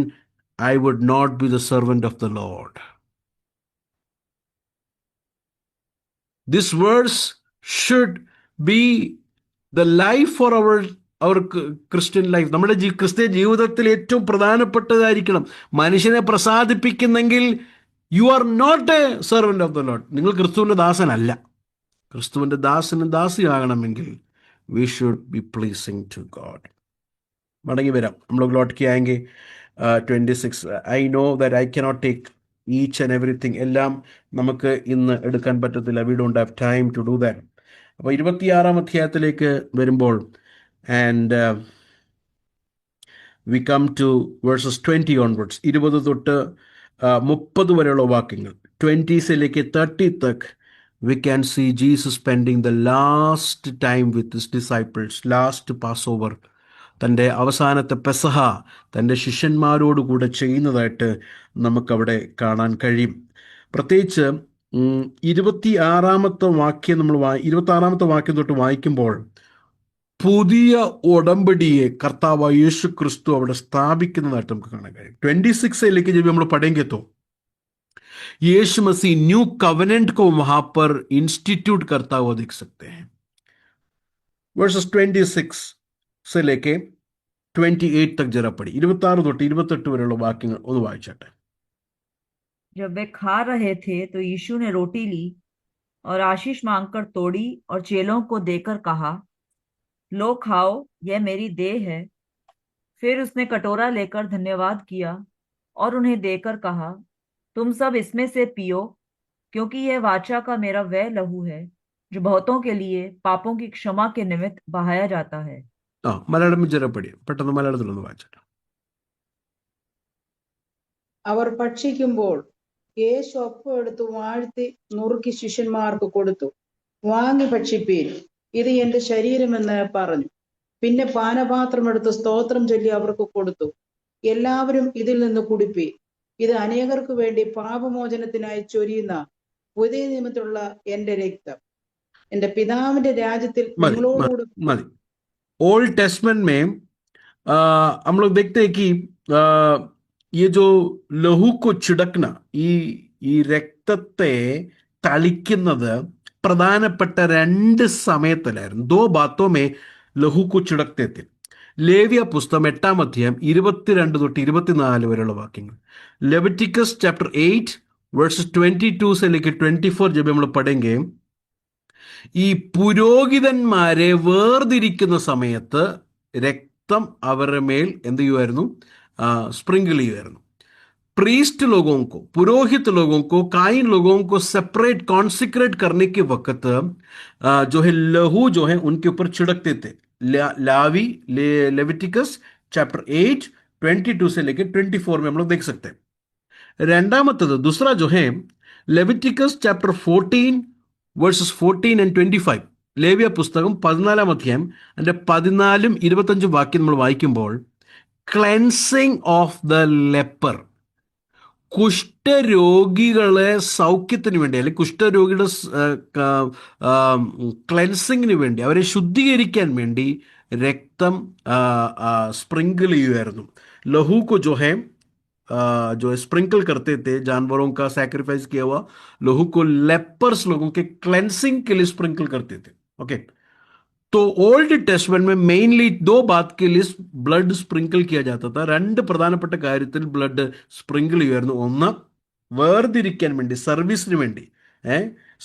I would not be the servant of the Lord. This verse should be the life for our Christian life. നമ്മുടെ ക്രിസ്ത്യ ജീവിതത്തിൽ ഏറ്റവും പ്രധാനപ്പെട്ടതായിരിക്കണം. മനുഷ്യനെ പ്രസാദിപ്പിക്കുന്നെങ്കിൽ you are not a servant of the Lord. നിങ്ങൾ ക്രിസ്തുവിൻ്റെ ദാസനല്ല. ക്രിസ്തുവിൻ്റെ ദാസനും ദാസിയാകണമെങ്കിൽ we should be pleasing to God. മടങ്ങി വരാം. हम लोग लौट के आएंगे 26. I know that I cannot take each and everything. എല്ലാം നമുക്ക് ഇന്ന് എടുക്കാൻ പറ്റത്തില്ല. We don't have time to do that. അപ്പോൾ 26-ാം അധ്യായത്തിലേക്ക് വരുമ്പോൾ, and we come to verses 20 onwards. 20 തൊട്ട് 30 വരെയുള്ള വാക്യങ്ങൾ. 20 30 तक we can see Jesus spending the last time with his disciples, last Passover. തൻ്റെ അവസാനത്തെ പെസഹ തൻ്റെ ശിഷ്യന്മാരോടുകൂടെ ചെയ്യുന്നതായിട്ട് നമുക്കവിടെ കാണാൻ കഴിയും. പ്രത്യേകിച്ച് ഇരുപത്തി ആറാമത്തെ വാക്യം തൊട്ട് വായിക്കുമ്പോൾ പുതിയ ഉടമ്പടിയെ കർത്താവ് യേശു ക്രിസ്തു അവിടെ സ്ഥാപിക്കുന്നതായിട്ട് നമുക്ക് കാണാൻ കഴിയും. 26 जब हम लोग पढ़ेंगे तो यीशु मसीह न्यू कवेनेंट को वहां पर इंस्टीट्यूट करता हुआ देख सकते हैं. वर्सेस 26 से लेके 28 तक जरा पढ़ी. 26 തൊട്ട് 28 വരെയുള്ള വാക്യങ്ങൾ ഒന്ന് വായിച്ചാട്ടെ. जब वे खा रहे थे तो यीशु ने रोटी ली और आशीष मांगकर तोड़ी और चेलों को देकर कहा, लो खाओ, यह मेरी देह है। फिर उसने कटोरा लेकर धन्यवाद किया और उन्हें देकर कहा, तुम सब इसमें से पियो, क्योंकि यह वाचा का मेरा वह लहू है जो बहुतों के लिए पापों की क्षमा के निमित्त बहाया जाता है. മലയാളം ജര പടി പെട്ടെന്ന് മലയാളത്തിലൊന്ന് വായിച്ചാട്ടെ. അവർ ഭക്ഷിക്കുമ്പോൾ യേശു അപ്പം എടുത്ത് വാഴ്ത്തി നുറുക്കി ശിഷ്യന്മാർക്ക് കൊടുത്തു. വാങ്ങി ഭക്ഷിപ്പീൻ, ഇത് എന്റെ ശരീരമെന്ന് പറഞ്ഞു. പിന്നെ പാനപാത്രം എടുത്ത് സ്തോത്രം ചൊല്ലി അവർക്ക് കൊടുത്തു. എല്ലാവരും ഇതിൽ നിന്ന് കുടിപ്പീൻ, ഇത് അനേകർക്ക് വേണ്ടി പാപമോചനത്തിനായി ചൊരിയുന്ന പുതിയ നിയമത്തിലുള്ള എന്റെ രക്തം. എന്റെ പിതാവിന്റെ രാജ്യത്തിൽ നിങ്ങളോടുകൂടെ. मत ओल्ड टेस्टमेंट में हम लोग देखते हैं कि ये जो ലഹു को छिड़कना ഈ രക്തത്തെ തളിക്കുന്നത് പ്രധാനപ്പെട്ട 2 സമയത്തിലായിരുന്നു. ദോ ബാത്തോ മേ ലഹു को छिड़कते थे. ലേവ്യ പുസ്തകം 8-ാം അധ്യായം 22 തൊട്ട് 24 വരെയുള്ള വാക്യങ്ങൾ. ലെവിറ്റിക്കസ് ചാപ്റ്റർ 8 വേഴ്സസ് 22 से लेकर 24 जब നമ്മൾ പഠेंगे ഈ പുരോഹിതന്മാരെ വേർതിരിക്കുന്ന സമയത്ത് രക്തം അവരുടെ മേൽ എന്ത് ചെയ്യുമായിരുന്നു? സ്പ്രിങ്കിൾ ചെയ്യുമായിരുന്നു. प्रीस्ट लोगों को, पुरोहित लोगों को, काइन लोगों को सेपरेट कॉन्सिक्रेट करने के वक्त जो है लहू जो है उनके ऊपर छिड़कते थे. लावी लेविटिकस चैप्टर 8 22 से लेकर 24 में हम लोग देख सकते हैं. രണ്ടാമത്തത് दूसरा जो है लेविटिकस चैप्टर 14 വേഴ്സസ് 14 and 25. ലേവ്യ പുസ്തകം 14-ാം അധ്യായം അതിന്റെ 14ഉം 25ഉം വാക്യം നമ്മൾ വായിക്കുമ്പോൾ ക്ലെൻസിങ് ഓഫ് ദ ലെപ്പർ, കുഷ്ഠരോഗികളെ സൗഖ്യത്തിന് വേണ്ടി അല്ലെങ്കിൽ കുഷ്ഠരോഗിയുടെ ക്ലെൻസിങ്ങിന് വേണ്ടി, അവരെ ശുദ്ധീകരിക്കാൻ വേണ്ടി രക്തം സ്പ്രിങ്കിൾ ചെയ്യുമായിരുന്നു. ലഹു को जो है स्प्रिंकल करते थे, जानवरों का सैक्रिफाइस किया हुआ लहू को लेपर्स लोगों के क्लेंसिंग के लिए स्प्रिंकल करते थे. ओके, तो ओल्ड टेस्टमेंट में मेनली 2 बात के लिए ब्लड स्प्रिंकल किया जाता था. 2 പ്രധാനപ്പെട്ട കാര്യത്തിൽ ബ്ലഡ് സ്പ്രിങ്കിൾ ചെയ്യുമായിരുന്നു. ഒന്ന് വേർതിരിക്കാൻ വേണ്ടി, സർവീസിന് വേണ്ടി,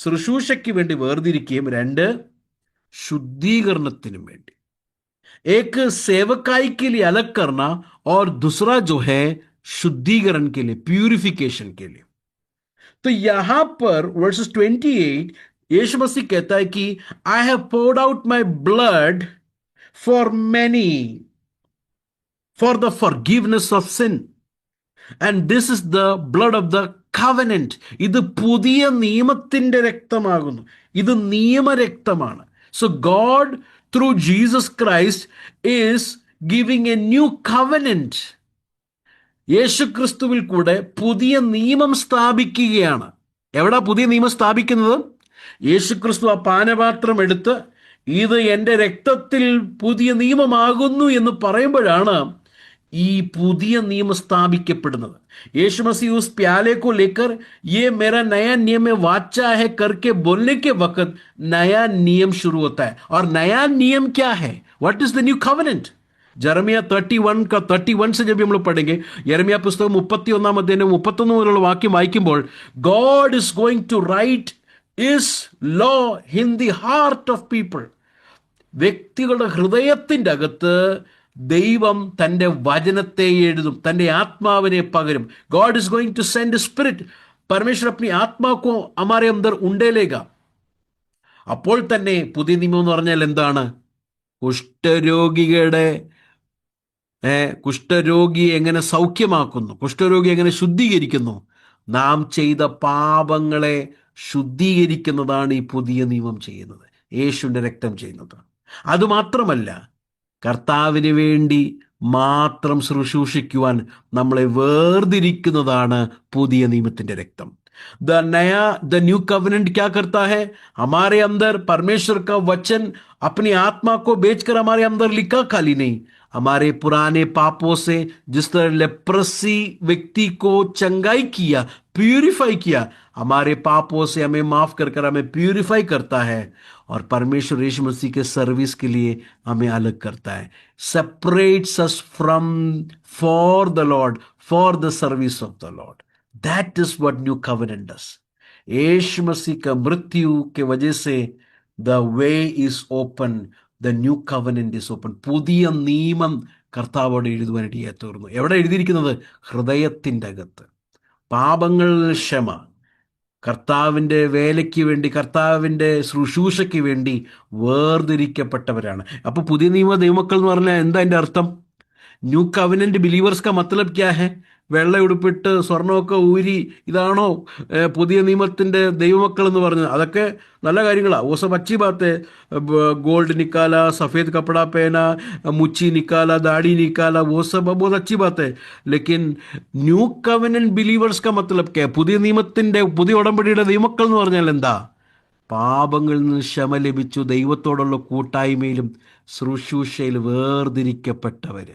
ശുശ്രൂഷയ്ക്ക് വേണ്ടി വേർതിരിക്കുകയും, 2 ശുദ്ധീകരണത്തിനും വേണ്ടി. एक सेवकाई के लिए अलग करना और दूसरा जो है शुद्धिकरण के लिए, प्यूरिफिकेशन के लिए. तो यहां पर वर्सेस 28 यीशु मसीह कहता है कि I have poured out my blood for many for the forgiveness of sin and this is the blood of the covenant. ഇത് പുതിയ നിയമത്തിന്റെ രക്തമാകുന്നു. ഇത് നിയമരക്തമാണ്. So God through Jesus Christ is giving a new covenant. യേശു ക്രിസ്തുവിൽ കൂടെ പുതിയ നിയമം സ്ഥാപിക്കുകയാണ്. എവിടാ പുതിയ നിയമം സ്ഥാപിക്കുന്നത്? യേശു ക്രിസ്തു ആ പാനപാത്രം എടുത്ത് ഇത് എൻ്റെ രക്തത്തിൽ പുതിയ നിയമമാകുന്നു എന്ന് പറയുമ്പോഴാണ് ഈ പുതിയ നിയമം സ്ഥാപിക്കപ്പെടുന്നത്. यीशु मसीह उस प्याले को लेकर ये मेरा नया नियम है वाचा है करके बोलने के वक्त नया नियम शुरू होता है. और नया नियम क्या है? What is the new covenant? Jeremiah 31 का 31 से जब हम लोग पढ़ेंगे, यिर्मयाह पुस्तകം 31-ാം അധ്യായം 31 മുതലുള്ള വാക്യം വായിക്കുമ്പോൾ God is going to write his law in the heart of people. വ്യക്തികളുടെ ഹൃദയത്തിന്റെ അകത്ത് ദൈവം തൻ്റെ വചനത്തെ എഴുതും, തൻ്റെ ആത്മാവിനെ പകരും. God is going to send a spirit. परमेश्वर अपनी आत्मा को हमारे अंदर उंडेलेगा. അപ്പോൾ തന്നെ പുതിയ നിയമം എന്ന് പറഞ്ഞാൽ എന്താണ്? കുഷ്ഠരോഗിയെ എങ്ങനെ സൗഖ്യമാക്കുന്നു, കുഷ്ഠരോഗി എങ്ങനെ ശുദ്ധീകരിക്കുന്നു, നാം ചെയ്ത പാപങ്ങളെ ശുദ്ധീകരിക്കുന്നതാണ് ഈ പുതിയ നിയമം ചെയ്യുന്നത്, യേശുവിൻ്റെ രക്തം ചെയ്യുന്നത്. അതുമാത്രമല്ല, കർത്താവിന് വേണ്ടി മാത്രം ശുശ്രൂഷിക്കുവാൻ നമ്മളെ വേർതിരിക്കുന്നതാണ് പുതിയ നിയമത്തിൻ്റെ രക്തം. द न्यू कवेनेंट क्या करता है? हमारे अंदर परमेश्वर का वचन अपनी आत्मा को बेचकर हमारे अंदर लिखा खाली नहीं, हमारे पुराने पापों से जिस तरह लेप्रेसी व्यक्ति को चंगाई किया, प्यूरिफाई किया, हमारे पापों से हमें माफ कर हमें प्यूरिफाई करता है और परमेश्वर यीशु मसीह के सर्विस के लिए हमें अलग करता है, separates us from for the Lord, for the service of the Lord. That is what new covenant does. यीशु मसीह का मृत्यु के वजह से the way is open, the new covenant is open. പുതിയ നിയമം കർത്താവോട് എഴുതുവാനിടയായി തീർന്നു. എവിടെ എഴുതിയിരിക്കുന്നത്? ഹൃദയത്തിൻ്റെ അകത്ത്. പാപങ്ങളിൽ ക്ഷമ, കർത്താവിൻ്റെ വേലയ്ക്ക് വേണ്ടി, കർത്താവിൻ്റെ ശുശ്രൂഷയ്ക്ക് വേണ്ടി വേർതിരിക്കപ്പെട്ടവരാണ്. അപ്പോൾ പുതിയ ദൈവമക്കൾ എന്ന് പറഞ്ഞാൽ എന്താ എൻ്റെ അർത്ഥം? ന്യൂ കവനന്റ് ബിലീവേഴ്സ് കാ മത്ലബ് ക്യാ ഹെ? വെള്ള ഉടുപ്പിട്ട് സ്വർണ്ണമൊക്കെ ഊരി ഇതാണോ പുതിയ നിയമത്തിൻ്റെ ദൈവമക്കൾ എന്ന് പറഞ്ഞത്? അതൊക്കെ നല്ല കാര്യങ്ങളാണ്. वो सब अच्छी बात है. गोल्ड निकाला, सफ़ेद कपड़ा पहना, मुच्छी निकाला, दाढ़ी निकाला, वो सब बहुत अच्छी बात है. लेकिन ന്യൂ കവനന്റ് ബിലീവേഴ്സ് का मतलब क्या है? പുതിയ നിയമത്തിൻ്റെ, പുതിയ ഉടമ്പടിയുടെ ദൈവമക്കൾ എന്ന് പറഞ്ഞാൽ എന്താ? പാപങ്ങളിൽ നിന്ന് ക്ഷമ ലഭിച്ചു, ദൈവത്തോടുള്ള കൂട്ടായ്മയിലും ശുശ്രൂഷയിൽ വേർതിരിക്കപ്പെട്ടവർ.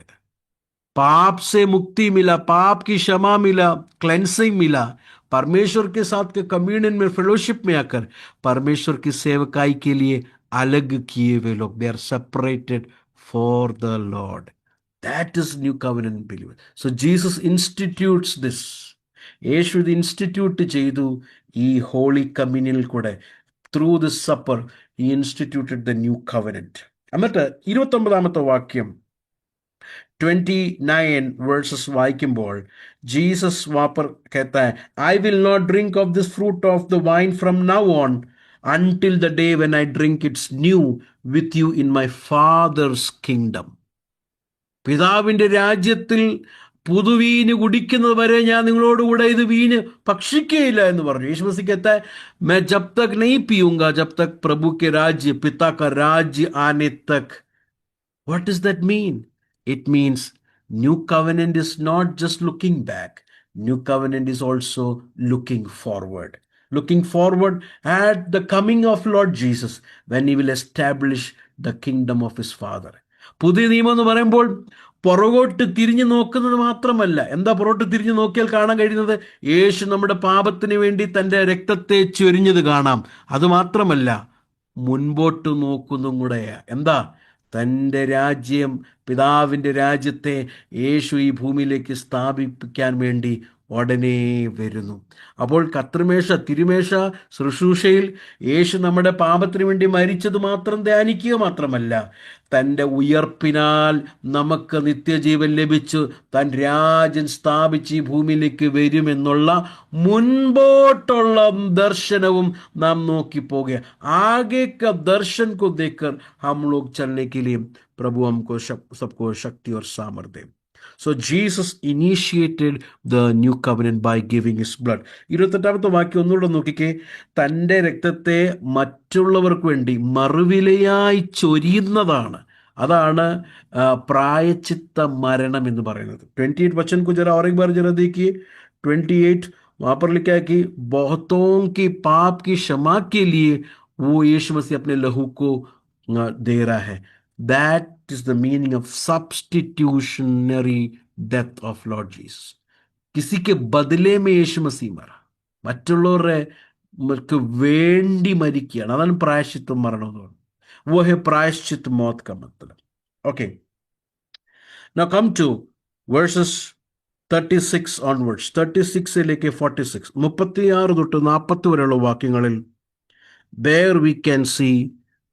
पाप से मुक्ति मिला, पाप की क्षमा मिला, क्लेंसिंग मिला, परमेश्वर के साथ के कम्युनियन में, फेलोशिप में आकर परमेश्वर की सेवकाई के लिए अलग किए हुए लोग, they are separated for the Lord. That is new covenant believer. So Jesus institutes this. യേശു ഇത് ഇൻസ്റ്റിറ്റ്യൂട്ട് ചെയ്തു ഈ ഹോളി കമ്മ്യൂണിയനിൽ കൂടെ. Through this supper he instituted the new covenant. എന്നിട്ട് 29 വാക്യം 29 വേഴ്സസ് വായിക്കുമ്പോൾ ജീസസ് വാപ്പർ कहता है, I will not drink of this fruit of the vine from now on until the day when I drink its new with you in my Father's kingdom. പിതാവിൻ്റെ രാജ്യത്തിൽ പുതുവീന് കുടിക്കുന്നത് വരെ ഞാൻ നിങ്ങളോടുകൂടെ ഇത് വീഞ്ഞ് ഭക്ഷിക്കുകയില്ല എന്ന് പറഞ്ഞു. यीशु मसीह कहता है, मैं जब तक नहीं पीऊंगा जब तक प्रभु के राज्य, पिता का राज्य आने तक. What does that mean? It means new covenant is not just looking back. New covenant is also looking forward. Looking forward at the coming of Lord Jesus when he will establish the kingdom of his Father. പുതിയ നിയമം എന്ന് പറയുമ്പോൾ പുറകോട്ട് തിരിഞ്ഞു നോക്കുന്നത് മാത്രമല്ല. എന്താ പുറകോട്ട് തിരിഞ്ഞു നോക്കിയാൽ കാണാൻ കഴിയുന്നത്? യേശു നമ്മുടെ പാപത്തിന് വേണ്ടി തൻ്റെ രക്തത്തെ ചൊരിഞ്ഞത് കാണാം. അതുമാത്രമല്ല, മുൻപോട്ട് നോക്കുന്നതും കൂടെയാ. എന്താ? തൻ്റെ രാജ്യം, പിതാവിൻ്റെ രാജ്യത്തെ യേശു ഈ ഭൂമിയിലേക്ക് സ്ഥാപിപ്പിക്കാൻ വേണ്ടി ഉടനെ വരുന്നു. അപ്പോൾ കർത്തൃമേശ, തിരുമേശ ശുശ്രൂഷയിൽ യേശു നമ്മുടെ പാപത്തിന് വേണ്ടി മരിച്ചത് മാത്രം ധ്യാനിക്കുക മാത്രമല്ല, തൻ്റെ ഉയർപ്പിനാൽ നമുക്ക് നിത്യജീവൻ ലഭിച്ചു താൻ രാജ്യം സ്ഥാപിച്ച് ഈ ഭൂമിയിലേക്ക് വരുമെന്നുള്ള മുൻപോട്ടുള്ള ദർശനവും നാം നോക്കിപ്പോകുക. आगे का दर्शन को देखकर हम लोग चलने के लिए प्रभु हमको सबको शक्ति और सामर्थ्य दे. So Jesus initiated the new covenant by giving his blood. 28 വാക്യം ഒന്നുകൂടെ നോക്കിക്കേ. തൻ്റെ രക്തത്തെ മറ്റുള്ളവർക്ക് വേണ്ടി മറുവിലയായി ചൊരിയുന്നതാണ്. അതാണ് പ്രായച്ചിത്ത മരണം എന്ന് പറയുന്നത്. 28 वचन को जरा और एक बार जरा देखिए. 28 वहाँ पर लिखा है कि बहुतों के पाप की क्षमा के लिए वो यीशु मसीह अपने लहू को दे रहा है. That is the meaning of substitutionary death of Lord Jesus. किसी के बदले में यीशु मसीह मरा, മറ്റുള്ളവർക്ക് വേണ്ടി മരിക്കുകയാണ്. അതാണ് പ്രായശ്ചിത്ത മരണം എന്ന് പറയുന്നത്. वो है प्रायश्चित मौत का मतलब. Okay. Now come to verses 36 onwards. 36 लेके 46, 36 തൊട്ട് 40 വരെയുള്ള വാക്യങ്ങളിൽ there we can see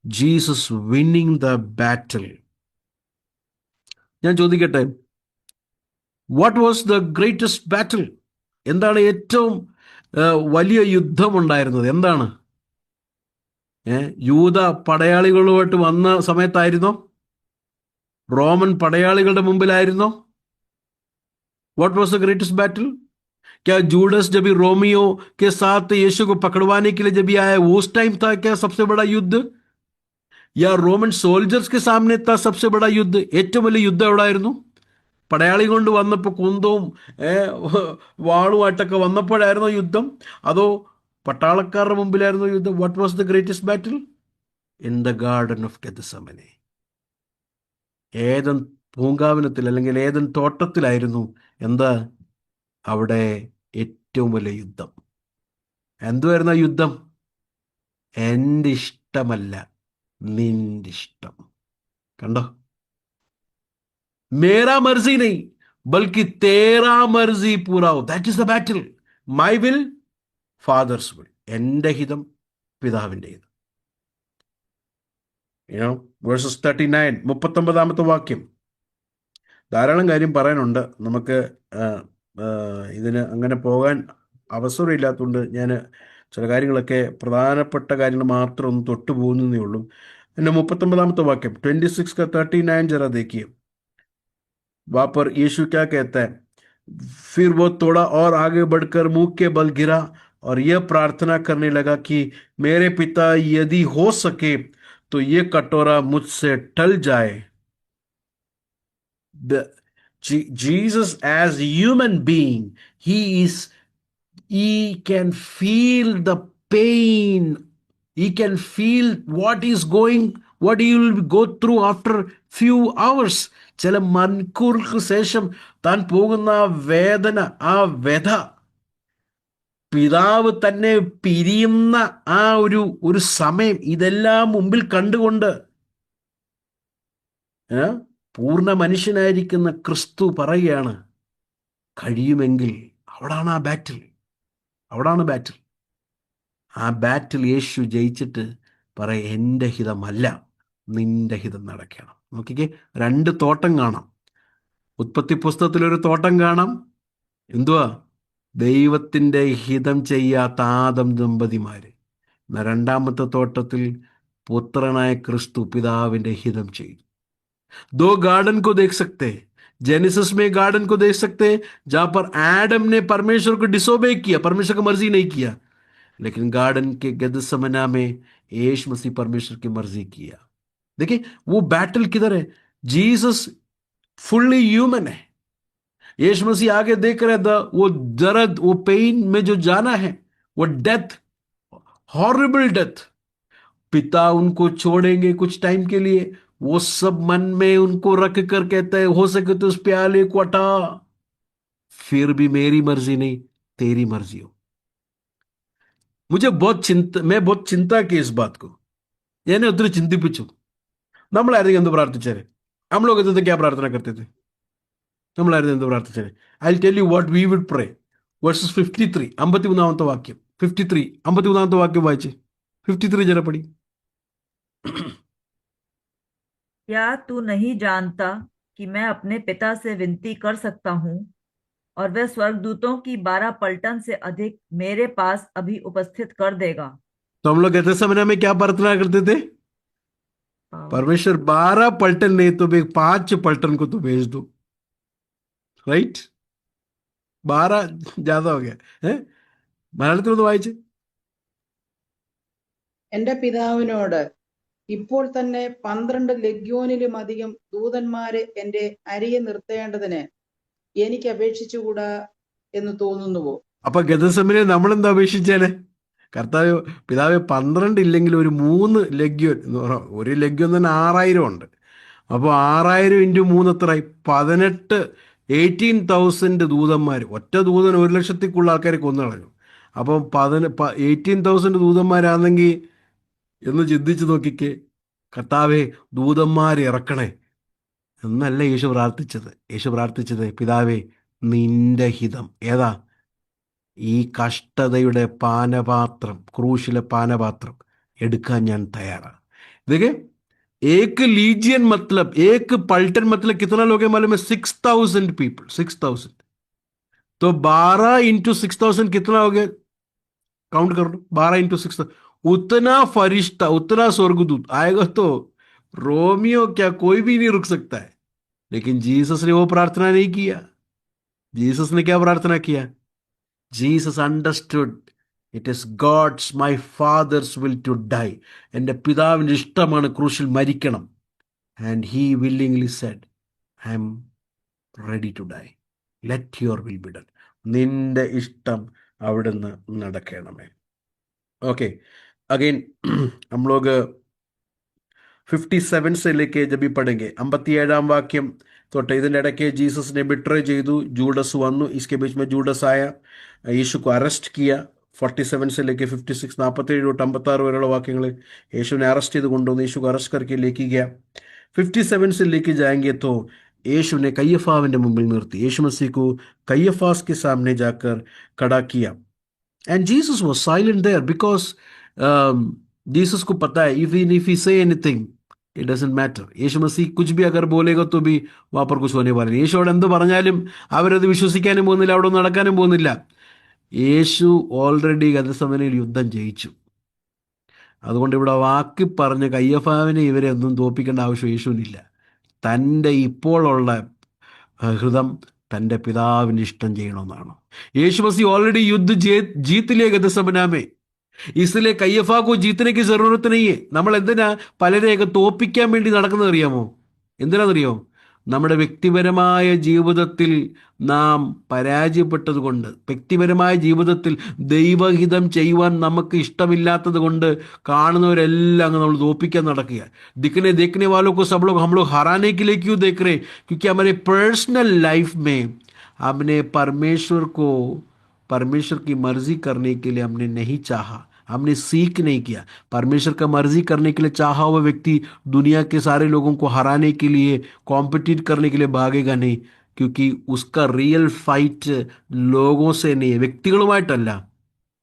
Jesus winning the battle. ഞാൻ ചോദിക്കട്ടെ, what was the greatest battle? എന്താണ് ഏറ്റവും വലിയ യുദ്ധമുണ്ടായിരുന്നത്? എന്താണ്? യൂത പടയാളികളുമായിട്ട് വന്ന സമയത്തായിരുന്നോ? റോമൻ പടയാളികളുടെ മുമ്പിലായിരുന്നോ? What was the greatest battle? क्या जूडस जब रोमियो के साथ यीशु को पकड़वाने के लिए जब आया उस टाइम था क्या सबसे बड़ा युद्ध? या रोमन सोल्जर्स के सामने था सबसे बड़ा युद्ध? ഏറ്റവും വലിയ യുദ്ധം എവിടായിരുന്നു? പടയാളി കൊണ്ട് വന്നപ്പോൾ കുന്തവും വാളുമായിട്ടൊക്കെ വന്നപ്പോഴായിരുന്നോ യുദ്ധം? അതോ പട്ടാളക്കാരുടെ മുമ്പിലായിരുന്നോ യുദ്ധം? What was the greatest battle? In the garden of Gethsemane. ഏദൻ പൂങ്കാവനത്തിൽ അല്ലെങ്കിൽ ഏദൻ തോട്ടത്തിലായിരുന്നു എന്താ അവിടെ ഏറ്റവും വലിയ യുദ്ധം. എന്തുവായിരുന്നു ആ യുദ്ധം? എൻ്റെ ഇഷ്ടമല്ല, നിന്റെ ഇഷ്ടം. കണ്ടോ? മേരാ മർസി നഹീ ബൽക്കി തേരാ മർസി പൂരാ ഹോ. That is the battle. My will, fathers will. എൻ്റെ ഹിതം, പിതാവിൻ്റെ ഹിതം. വേഴ്സസ് 39, 39 വാക്യം. ധാരാളം കാര്യം പറയാനുണ്ട്. നമുക്ക് ഇതിന് അങ്ങനെ പോകാൻ അവസരമില്ലാത്തതുകൊണ്ട് ഞാൻ ചില കാര്യങ്ങളൊക്കെ പ്രധാനപ്പെട്ട കാര്യങ്ങൾ മാത്രം ഒന്ന് തൊട്ടു പോകുന്നതേ ഉള്ളൂ. പിന്നെ 39 वाक्य 26 का 39 जरा देखिए. वहां पर यीशु क्या कहता है? फिर वो थोड़ा और आगे बढ़कर मुंह के बल गिरा और यह प्रार्थना करने लगा कि मेरे पिता, यदि हो सके तो ये कटोरा मुझसे टल जाए. Jesus as a human being, he can feel the pain. He can feel what he will go through after few hours. ചില മണിക്കൂർക്ക് ശേഷം താൻ പോകുന്ന ആ വേദന, ആ വ്യഥ, പിതാവ് തന്നെ പിരിയുന്ന ആ ഒരു സമയം, ഇതെല്ലാം മുമ്പിൽ കണ്ടുകൊണ്ട് പൂർണ്ണ മനുഷ്യനായിരിക്കുന്ന ക്രിസ്തു പറയുകയാണ്, കഴിയുമെങ്കിൽ. അവിടാണ് ആ ബാറ്റിൽ. ആ ബാറ്റിൽ യേശു ജയിച്ചിട്ട് പറയും, എൻ്റെ ഹിതമല്ല, നിന്റെ ഹിതം നടക്കണം. നോക്കിക്കേ, 2 തോട്ടം കാണാം. ഉൽപ്പത്തി പുസ്തകത്തിലൊരു തോട്ടം കാണാം. എന്തുവാ? ദൈവത്തിൻ്റെ ഹിതം ചെയ്യാത്ത ആദം ദമ്പതിമാര്. രണ്ടാമത്തെ തോട്ടത്തിൽ പുത്രനായ ക്രിസ്തു പിതാവിൻ്റെ ഹിതം ചെയ്തു. 2 गार्डन को देख सकते हैं. जेनेसिस में गार्डन को देख सकते हैं जहां पर एडम ने परमेश्वर को डिसोबे किया, परमेश्वर की मर्जी नहीं किया. लेकिन गार्डन के गेत्सेमनी में यीशु मसीह परमेश्वर की मर्जी किया. देखिए वो बैटल किधर है? जीसस फुल्ली ह्यूमन है. यीशु मसीह आगे देख रहे थे वो दर्द, वो पेन में जो जाना है, वो डेथ, हॉरिबल डेथ. पिता उनको छोड़ेंगे कुछ टाइम के लिए. वो सब मन में उनको रख कर कहता है, हो सके तो उस प्याले को हटा, फिर भी मेरी मर्जी नहीं, तेरी मर्जी हो. मैं बहुत चिंता की इस बात को. यानी उतनी चिंतिപ്പിച്ചു. നമ്മളായിരുന്നു എന്ത് പ്രാർത്ഥിച്ചാല്? हम लोग इधर क्या प्रार्थना करते थे? നമ്മളായിരുന്നു എന്ത് പ്രാർത്ഥിച്ചാല്? I'll tell you what we would pray. Verses 53, 53 വാക്യം. 53, 53 വാക്യം വായിച്ച്. 53 जरा पढ़ी. क्या तू नहीं जानता कि मैं अपने पिता से विनती कर सकता हूँ और वह स्वर्गदूतों की 12 पलटन से अधिक मेरे पास अभी उपस्थित कर देगा? तो हम लोग कहते समय में क्या प्रार्थना करते थे? परमेश्वर 12 पलटन नहीं तो 5 पलटन को तो भेज दो. राइट? 12 ज्यादा हो गया है. മലയാളത്തിൽ ഒന്ന് വായിച്ച്. എന്റെ പിതാവിനോട് ഇപ്പോൾ തന്നെ 12 ലഗ്യോനിലും അധികം ദൂതന്മാരെ എന്റെ അരിയെ നിർത്തേണ്ടതിന് എനിക്ക് അപേക്ഷിച്ചുകൂടാ എന്ന് തോന്നുന്നുവോ? അപ്പൊ ഗെത്സമനിൽ നമ്മളെന്താ അപേക്ഷിച്ചാല്? കർത്താവ് പിതാവ് 12 ഇല്ലെങ്കിൽ ഒരു 3 ലഗ്യോൻ എന്ന് പറഞ്ഞാൽ, ഒരു ലഗ്യോൻ തന്നെ 6000 ഉണ്ട്. അപ്പോൾ 6000 × 3 എത്രയായി? 18,000 ദൂതന്മാർ. ഒറ്റ ദൂതൻ 1,00,000 ആൾക്കാരെ കൊന്നു കളഞ്ഞു. അപ്പം 18,000 ദൂതന്മാരാണെങ്കിൽ എന്ന് ചിന്തിച്ച് നോക്കിക്കേ. കർത്താവേ ദൂതന്മാരെ ഇറക്കണേ എന്നല്ല യേശു പ്രാർത്ഥിച്ചത്. യേശു പ്രാർത്ഥിച്ചത്, പിതാവേ നിന്റെ ഹിതം. ഏതാ? ഈ കഷ്ടതയുടെ പാനപാത്രം, ക്രൂശിലെ പാനപാത്രം എടുക്കാൻ ഞാൻ തയ്യാറാണ്. देखिए एक लीजियन मतलब, एक पलटन मतलब कितना लोग हैं मालूम है? 6,000 पीपल. 6,000 तो 12 × 6,000 कितना हो गया? काउंट कर लो. 12 × 6,000. उतना फरिश्ता, उतना स्वर्गदूत आएगा तो रोमियो क्या कोई भी नहीं रुक सकता है. लेकिन जीसस ने वो प्रार्थना नहीं किया. जीसस ने क्या प्रार्थना किया? Jesus understood it is God's, my father's will to die. എൻ്റെ പിതാവിൻ്റെ ഇഷ്ടമാണ് ക്രൂശിൽ മരിക്കണം. And he willingly said, I am ready to die. Let your will be done. നിന്റെ ഇഷ്ടം അവിടുന്ന് നടക്കണമേ. ओके, अगेन हम लोग 57 से लेके जब भी पढ़ेंगे 57 वाक्യം തൊട്ട് ഇതിൻ്റെ ഇടയ്ക്ക് ജീസസിനെ ബിട്രേ ചെയ്തു, ജൂഡസ് വന്നു, इसके बीच में जूडस आया, यीशु को अरेस्ट किया. 47 से लेके 56 47 തൊട്ട് 56 വരെയുള്ള വാക്യങ്ങൾ യേശുവിനെ അറസ്റ്റ് ചെയ്ത് കൊണ്ടുവന്ന് യേശു അറസ്റ്റ് करके लेके गया. 57 से लेके जाएंगे तो यीशु ने कय्यफाविന്റെ മുമ്പിൽ നിർത്തി. യേശു मसीह को कय्यफास के सामने जाकर खड़ा किया. And Jesus was silent there because Jesus को पता है even if he say anything it doesn't matter. യേശു മസീഹ് കുछ भी अगर बोलेगा तो भी वहाँ पर कुछ होने वाला नहीं. യേശുവോട് എന്ത് പറഞ്ഞാലും അവരത് വിശ്വസിക്കാനും പോകുന്നില്ല, അവിടെ ഒന്നും നടക്കാനും പോകുന്നില്ല. യേശു ഓൾറെഡി ഗതസമനയിൽ യുദ്ധം ജയിച്ചു. അതുകൊണ്ട് ഇവിടെ വാക്കി പറഞ്ഞ കയ്യഫാവിനെ ഇവരെ ഒന്നും തോപ്പിക്കേണ്ട ആവശ്യം യേശുവിനില്ല. തൻ്റെ ഇപ്പോഴുള്ള ഹൃദയം തൻ്റെ പിതാവിന് ഇഷ്ടം ചെയ്യണമെന്നാണ്. यीशु मसीह ऑलरेडी युद्ध जीत लिया गतसमना में, इसलिए कय्यफा को जीतने की जरूरत नहीं है. നമ്മൾ എന്തിനാ പലരെയൊക്കെ തോപ്പിക്കാൻ വേണ്ടി നടക്കുന്നത് അറിയാമോ? എന്തിനാണെന്നറിയോ? നമ്മുടെ വ്യക്തിപരമായ ജീവിതത്തിൽ നാം പരാജയപ്പെട്ടത് കൊണ്ട്, വ്യക്തിപരമായ ജീവിതത്തിൽ ദൈവഹിതം ചെയ്യുവാൻ നമുക്ക് ഇഷ്ടമില്ലാത്തത് കൊണ്ട് കാണുന്നവരെല്ലാം അങ്ങ് നമ്മൾ തോപ്പിക്കാൻ നടക്കുക. देखने वालों को सब लोग हम लोग हराने के लिए क्यों देख रहे? क्योंकि हमारे पर्सनल लाइफ में हमने परमेश्वर की मर्जी करने के लिए हमने नहीं चाहा, हमने सीख नहीं किया. परमेश्वर का मर्जी करने के लिए चाहा हुआ व्यक्ति दुनिया के सारे लोगों को हराने के लिए, कॉम्पिटिट करने के लिए भागेगा नहीं, क्योंकि उसका रियल फाइट लोगों से नहीं है, വ്യക്തികളുമായിട്ടല്ല.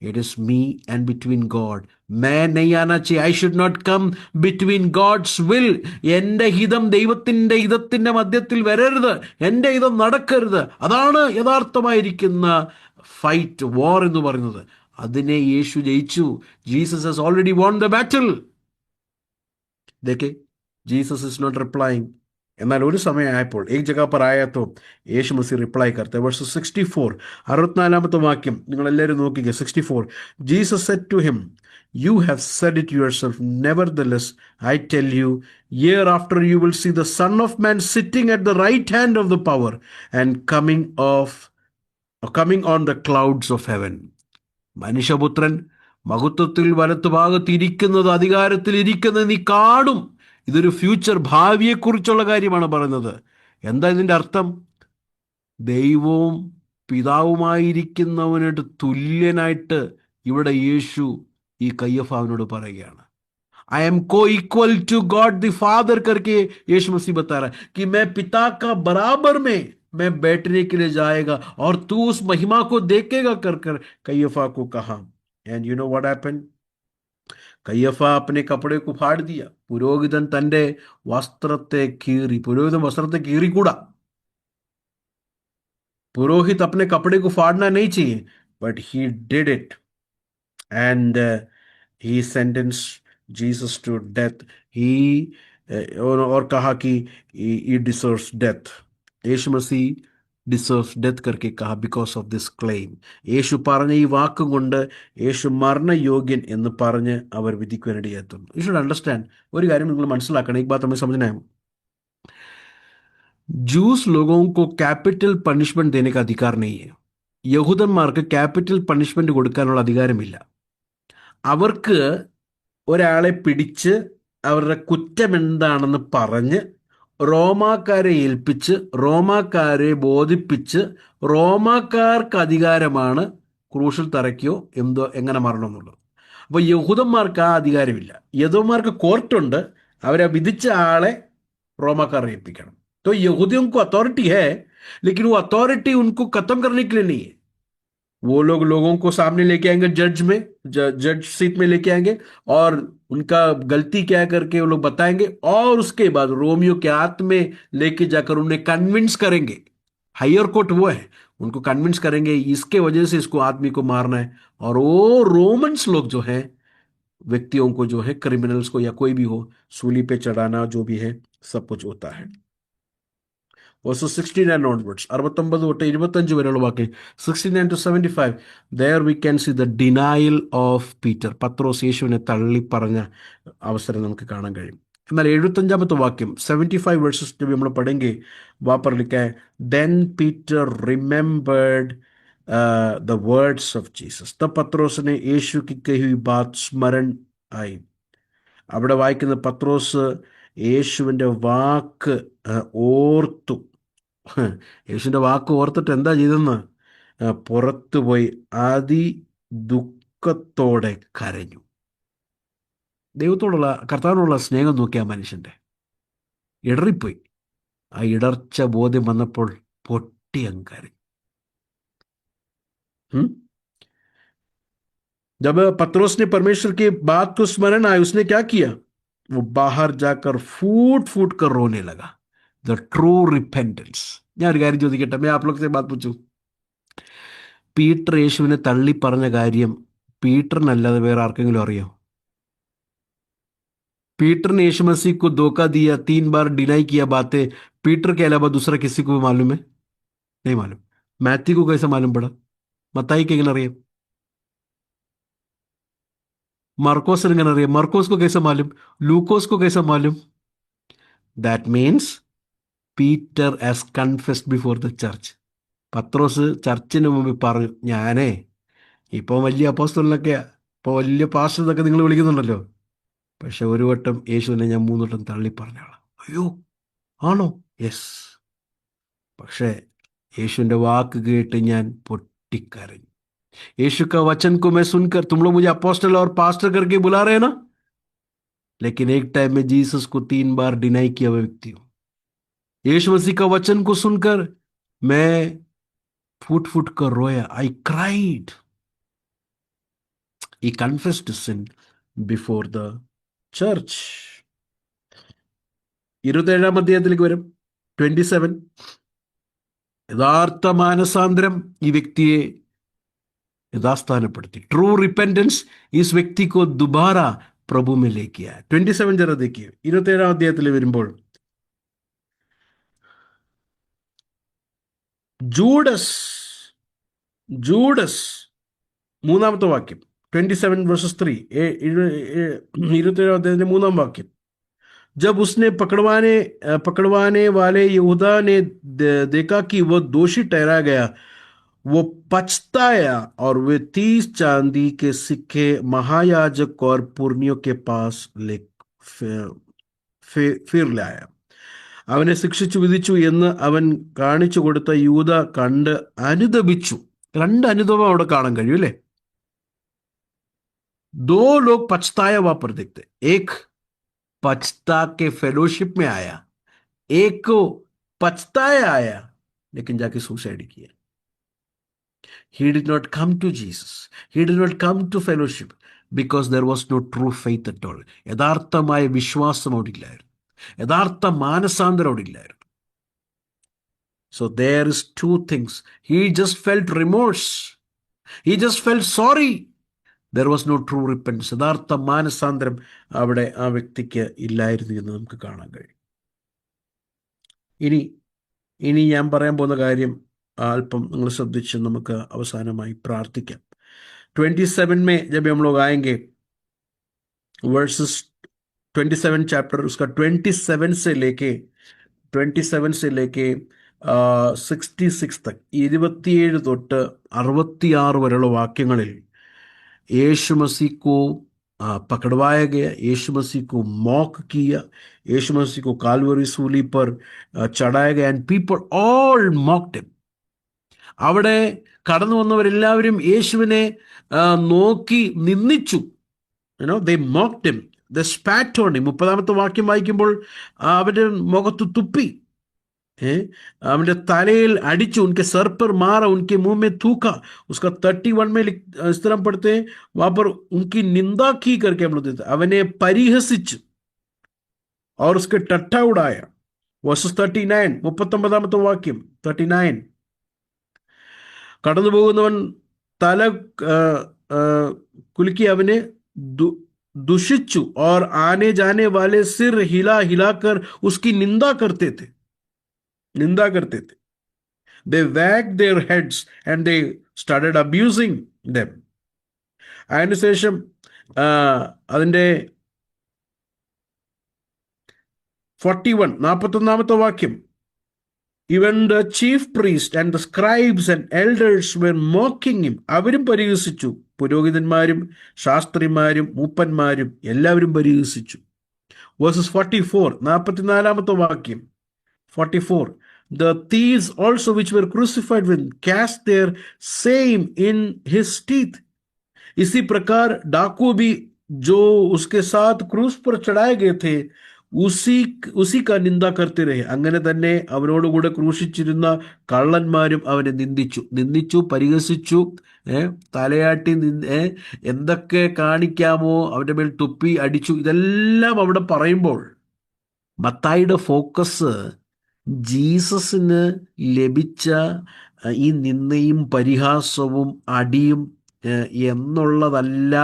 It is me and between God. मैं नहीं आना चाहिए. I should not come between God's will. എൻ്റെ ഹിതം ദൈവത്തിൻ്റെ ഹിതത്തിൻ്റെ മധ്യത്തിൽ വരരുത്, എൻ്റെ ഹിതം നടക്കരുത്. അതാണ് യഥാർത്ഥമായിരിക്കുന്ന ഫൈറ്റ്, വാർ എന്ന് പറയുന്നത്. അതിനെ യേശു ജയിച്ചു. Jesus has already won the battle. देखिए जीसस इज नॉट रिप्लाइंग. എന്നാൽ ഒരു സമയമായപ്പോൾ एक जगह पर आया तो യേശു മസീഹ് റിപ്ലൈ करते. verse 64 64ാമത്തെ വാക്യം നിങ്ങൾ എല്ലാവരും നോക്കിക്കുക. 64 Jesus said to him, you have said it yourself, nevertheless I tell you, hereafter you will see the Son of Man sitting at the right hand of the power and coming on the clouds of heaven. മനുഷ്യപുത്രൻ മഹത്വത്തിൽ വലത്തുഭാഗത്ത് ഇരിക്കുന്നത്, അധികാരത്തിൽ ഇരിക്കുന്നത് നീ കാണും. ഇതൊരു ഫ്യൂച്ചർ, ഭാവിയെക്കുറിച്ചുള്ള കാര്യമാണ് പറയുന്നത്. എന്താ ഇതിൻ്റെ അർത്ഥം? ദൈവവും പിതാവുമായിരിക്കുന്നവനായിട്ട് തുല്യനായിട്ട് ഇവിടെ യേശു ഈ കയ്യഫാവിനോട് പറയുകയാണ്. I am coequal to God the father करके यीशु मसीह बता रहा है कि मैं पिता का बराबर में मैं बैठने के लिए जाएगा और तू उस महिमा को देखेगा कर कय्यफा को कहा. And you know what happened? കയ്യഫ अपने कपड़े को फाड़ दिया. പുരോഹിതൻ തൻ്റെ വസ്ത്രത്തെ കീറി. പുരോഹിതൻ വസ്ത്രത്തെ കീറിക്കൂടാ. पुरोहित अपने कपड़े को फाड़ना नहीं चाहिए, but he did it and he sentenced Jesus to death. और कहा कि he deserves death. Yeshu Masih deserves death करके कहा because of this claim. യേശു പറഞ്ഞ ഈ വാക്കും കൊണ്ട് യേശു മരണയോഗ്യൻ എന്ന് പറഞ്ഞ് അവർ വിധിക്കുവാനിടയാത്തുന്നു. You should understand. ഒരു കാര്യം നിങ്ങൾ മനസ്സിലാക്കണം. एक बात हमें समझना है. जूस लोगों को कैपिटल പണിഷ്മെന്റ് देने का अधिकार नहीं है. യഹൂദന്മാർക്ക് ക്യാപിറ്റൽ പണിഷ്മെന്റ് കൊടുക്കാനുള്ള അധികാരമില്ല. അവർക്ക് ഒരാളെ പിടിച്ച് അവരുടെ കുറ്റം എന്താണെന്ന് പറഞ്ഞ് റോമാക്കാരെ ഏൽപ്പിച്ച് റോമാക്കാരെ ബോധിപ്പിച്ച് റോമാക്കാർക്ക് അധികാരമാണ് ക്രൂശിൽ തറയ്ക്കോ എന്തോ എങ്ങനെ മരണം എന്നുള്ളത്. അപ്പോൾ യഹൂദന്മാർക്ക് ആ അധികാരമില്ല. യഹൂദന്മാർക്ക് കോർട്ടുണ്ട്, അവരെ വിധിച്ച ആളെ റോമാക്കാരെ ഏൽപ്പിക്കണം. तो यहूदियों को अथॉरिटी है, लेकिन वो अथॉरिटी उनको खत्म करने के लिए नहीं है. वो लोगों को सामने लेके आएंगे, जज सीट में लेके आएंगे और उनका गलती क्या करके वो लोग बताएंगे और उसके बाद रोमियो के हाथ में लेके जाकर उन्हें कन्विंस करेंगे. हायर कोर्ट वो है, उनको कन्विंस करेंगे इसके वजह से इसको आदमी को मारना है. और वो रोमन्स लोग जो है व्यक्तियों को जो है क्रिमिनल्स को या कोई भी हो सूली पे चढ़ाना जो भी है सब कुछ होता है. Verses 69 onwards, 69 തൊട്ട് 25 വരെയുള്ള വാക്യം, 69 to 75, there we can see the denial of Peter. പത്രോസ് യേശുവിനെ തള്ളി പറഞ്ഞ അവസരം നമുക്ക് കാണാൻ കഴിയും. എന്നാൽ 75-ാമത്തെ വാക്യം 75 വേഴ്സസ് जब നമ്മൾ പഠെങ്കിൽ वहाँ पर लिखा है then Peter remembered the words of Jesus. तब पत्रोस ने यीशु की कही हुई बात स्मरण आई. അവിടെ വായിക്കുന്ന പത്രോസ് യേശുവിൻ്റെ വാക്ക് ഓർത്തു. യേശുവിൻ്റെ വാക്ക് ഓർത്തിട്ട് എന്താ ചെയ്തെന്ന്? പുറത്തു പോയി ദുഃഖത്തോടെ കരഞ്ഞു. ദൈവത്തോടുള്ള കർത്താവിനുള്ള സ്നേഹം നോക്കിയ മനുഷ്യൻ്റെ ഇടറിപ്പോയി. ആ ഇടർച്ച ബോധ്യം വന്നപ്പോൾ പൊട്ടിയങ്ങ് കരഞ്ഞു. जब पत्रोस ने परमेश्वर की बात को स्मरण आया, उसने क्या किया? वो बाहर जाकर फूट फूट कर रोने लगा. The true repentance. ഞാൻ ഒരു കാര്യം ചോദിക്കട്ടെ, मैं आप लोग से बात पूछूं. പീറ്റർ യേശുവിനെ തള്ളി പറഞ്ഞ കാര്യം പീറ്ററിനല്ലാതെ വേറെ ആർക്കെങ്കിലും അറിയാം? पीटर ने यीशु मसीह को धोखा दिया, 3 बार डिनाई किया बातें, पीटर के अलावा दूसरा किसी को भी मालूम है? नहीं मालूम. मैथ्यू को कैसे मालूम पड़ा? मത്തായി എങ്ങനെ അറിയാം? मार्कोस എങ്ങനെ അറിയാം? मार्कोस को कैसे मालूम? लूकोस को कैसे मालूम? That means Peter has confessed before the church. പത്രോസ് ചർച്ചിന് മുമ്പിൽ പറഞ്ഞു, ഞാനേ ഇപ്പോൾ വലിയ അപ്പോസ്തലനൊക്കെയാ, ഇപ്പോൾ വലിയ പാസ്റ്റർ എന്നൊക്കെ നിങ്ങൾ വിളിക്കുന്നുണ്ടല്ലോ, പക്ഷെ ഒരു വട്ടം യേശുവിനെ ഞാൻ 3 വട്ടം തള്ളി പറഞ്ഞാളാം. അയ്യോ ആണോ? യെസ്. പക്ഷേ യേശുവിൻ്റെ വാക്ക് കേട്ട് ഞാൻ പൊട്ടിക്കരഞ്ഞു. यीशु का वचन को मैं सुनकर, तुम लोग मुझे अपोस्टल और पास्टर करके बुला रहे हैं ना, लेकिन एक टाइम में जीसस को 3 बार डिनाई किया हुआ व्यक्ति हूं. यीशु मसीह का वचन को सुनकर मैं फूट फूट कर रोया. I cried. He confessed sin before the church. 27-ാം അധ്യായത്തിലേക്ക് വരും. 27. യഥാർത്ഥ മാനസാന്തരം ഈ വ്യക്തിയെ യഥാസ്ഥാനപ്പെടുത്തി. ट्रू रिपेंटेंस इस व्यक्ति को दोबारा प्रभु में लेके आया. 27 जरा देखिए. 27-ാം അധ്യായത്തിൽ വരുമ്പോൾ ജൂഡസ് 3-ാമത്തെ വാക്യം 27 verses 3. 27-ാം അധ്യായത്തിന്റെ 3-ാം വാക്യം. जब उसने पकड़वाने वाले यहूदा ने देखा कि वह दोषी ठहरा गया, वो पछताया और वे 30 चांदी के सिक्के महायाजक और पुरनियों के पास फिर लाया. അവനെ ശിക്ഷിച്ചു വിധിച്ചു എന്ന് അവൻ കാണിച്ചു കൊടുത്ത യൂദ കണ്ട് അനുതപിച്ചു. 2 അനുതപം അവിടെ കാണാൻ കഴിയും അല്ലേ? 2 लोग पछताया वहां पर देखते. एक पछता के फेलोशिप में आया, एक को पछताया आया लेकिन जाके सुसाइड किया. He did not come to Jesus. He did not come to fellowship because there was no true faith at all. യഥാർത്ഥമായ വിശ്വാസം അവിടെ ഇല്ലായിരുന്നു. യഥാർത്ഥ മാനസാന്തരം അവിടെ ഇല്ലായിരുന്നു. So there is 2 things. He just felt remorse. He just felt sorry. There was no true repentance. യഥാർത്ഥ മാനസാന്തരം അവിടെ ആ വ്യക്തിക്ക് ഇല്ലായിരുന്നു എന്ന് നമുക്ക് കാണാൻ കഴിയും. ഇനി ഞാൻ പറയാൻ പോകുന്ന കാര്യം अल्पम നിങ്ങൾ ശ്രദ്ധിച്ച് നമുക്ക് അവസാനമായി പ്രാർത്ഥിക്കാം. 27 में जब हम लोग आएंगे वर्सेस 27 चैप्टर, उसका 27 से लेके 66 तक 27 തൊട്ട് 66 വരെയുള്ള വാക്യങ്ങളിൽ यीशु मसीह को पकड़वाया गया, यीशु मसीह को मॉक किया, यीशु मसीह को काल्वरी सूली पर चढ़ाया गया, and people all mocked him. അവിടെ കടന്നു വന്നവരെല്ലാവരും യേശുവിനെ നോക്കി നിന്ദിച്ചു. they mocked him, they spat on him. 30-ാമത്തെ വാക്യം വായിക്കുമ്പോൾ അവന്റെ മുഖത്ത് തുപ്പി, അവന്റെ തലയിൽ അടിച്ചു. उनके सर पर मारा, उनके मुंह में थूका. उसका 31 में इस तरह पढ़ते हैं, वहां पर उनकी निंदा की करके हम लोग देते, അവനെ പരിഹസിച്ചു और उसके टट्टा उड़ाया. verses 39, 39-ാമത്തെ വാക്യം 39. കടന്നു പോകുന്നവൻ തല കുലുക്കി അവനെ ദുഷിച്ചു. और आने जाने वाले सिर हिलाकर उसकी निंदा करते थे. They wagged their heads and they started abusing them. അതിനുശേഷം അതിൻ്റെ 41, 41-ാമത്തെ വാക്യം. Even the chief priest and the scribes and elders were mocking him. അവരും പരിഹസിച്ചു. പുരോഹിതന്മാരും ശാസ്ത്രിമാരും മൂപ്പന്മാരും എല്ലാവരും പരിഹസിച്ചു. Verses 44, 44-ാമത്തെ വാക്യം. 44, the thieves also which were crucified with him cast their same in his teeth. इसी प्रकार डाकू भी जो उसके साथ क्रूस पर चढ़ाए गए थे ഉസി കാ നിന്ദ करते रहे. അങ്ങനെ തന്നെ അവനോടുകൂടെ ക്രൂശിച്ചിരുന്ന കള്ളന്മാരും അവനെ നിന്ദിച്ചു, പരിഹസിച്ചു, തലയാട്ടി എന്തൊക്കെ കാണിക്കാമോ അവന്റെ മേൽ തുപ്പി അടിച്ചു. ഇതെല്ലാം അവിടെ പറയുമ്പോൾ മത്തായിയുടെ ഫോക്കസ് ജീസസിന് ലഭിച്ച ഈ നിന്ദയും പരിഹാസവും അടിയും എന്നുള്ളതല്ല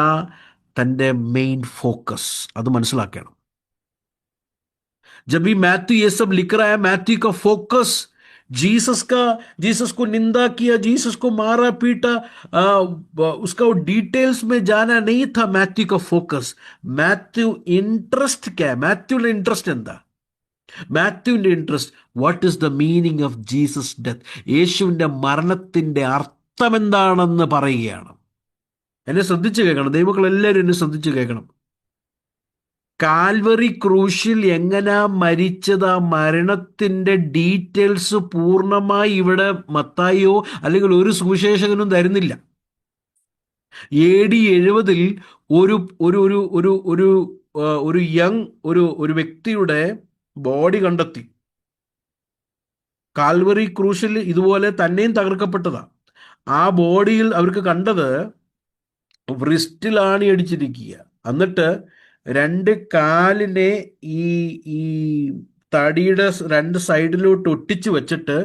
തൻ്റെ മെയിൻ ഫോക്കസ്. അത് മനസ്സിലാക്കണം. जब भी मैथ्यू ये सब लिख रहा है, मैथ्यू का फोकस जीसस को निंदा किया, जीसस को मारा पीटा, उसका वो डिटेल्स में जाना नहीं था मैथ्यू का फोकस. मैथ्यू इंटरेस्ट क्या है? मैथ्यूले इंटरेस्ट എന്താ? മാത്യുവിന്റെ interest what is the meaning of Jesus death? യേശുവിന്റെ മരണത്തിന്റെ അർത്ഥം എന്താണെന്ന് പറയുകയാണ്. എന്നെ ശ്രദ്ധിച്ചു കേൾക്കണം, ദൈവമക്കൾ എല്ലാവരും എന്നെ ശ്രദ്ധിച്ചു കേൾക്കണം. കാൽവറി ക്രൂശിൽ എങ്ങനാ മരിച്ചത്, ആ മരണത്തിന്റെ ഡീറ്റെയിൽസ് പൂർണ്ണമായി ഇവിടെ മത്തായിയോ അല്ലെങ്കിൽ ഒരു സുവിശേഷകനും തരുന്നില്ല. AD 70 ഒരു ഒരു ഒരു ഒരു ഒരു ഒരു യങ് ഒരു വ്യക്തിയുടെ ബോഡി കണ്ടെത്തി. കാൽവറി ക്രൂശിൽ ഇതുപോലെ തന്നെയും തകർക്കപ്പെട്ടതാ. ആ ബോഡിയിൽ അവർക്ക് കണ്ടത് വ്രിസ്റ്റിലാണ് അടിച്ചിരിക്കുക. എന്നിട്ട് രണ്ട് കാലിനെ ഈ തടിയുടെ രണ്ട് സൈഡിലോട്ട് ഒട്ടിച്ചു വെച്ചിട്ട്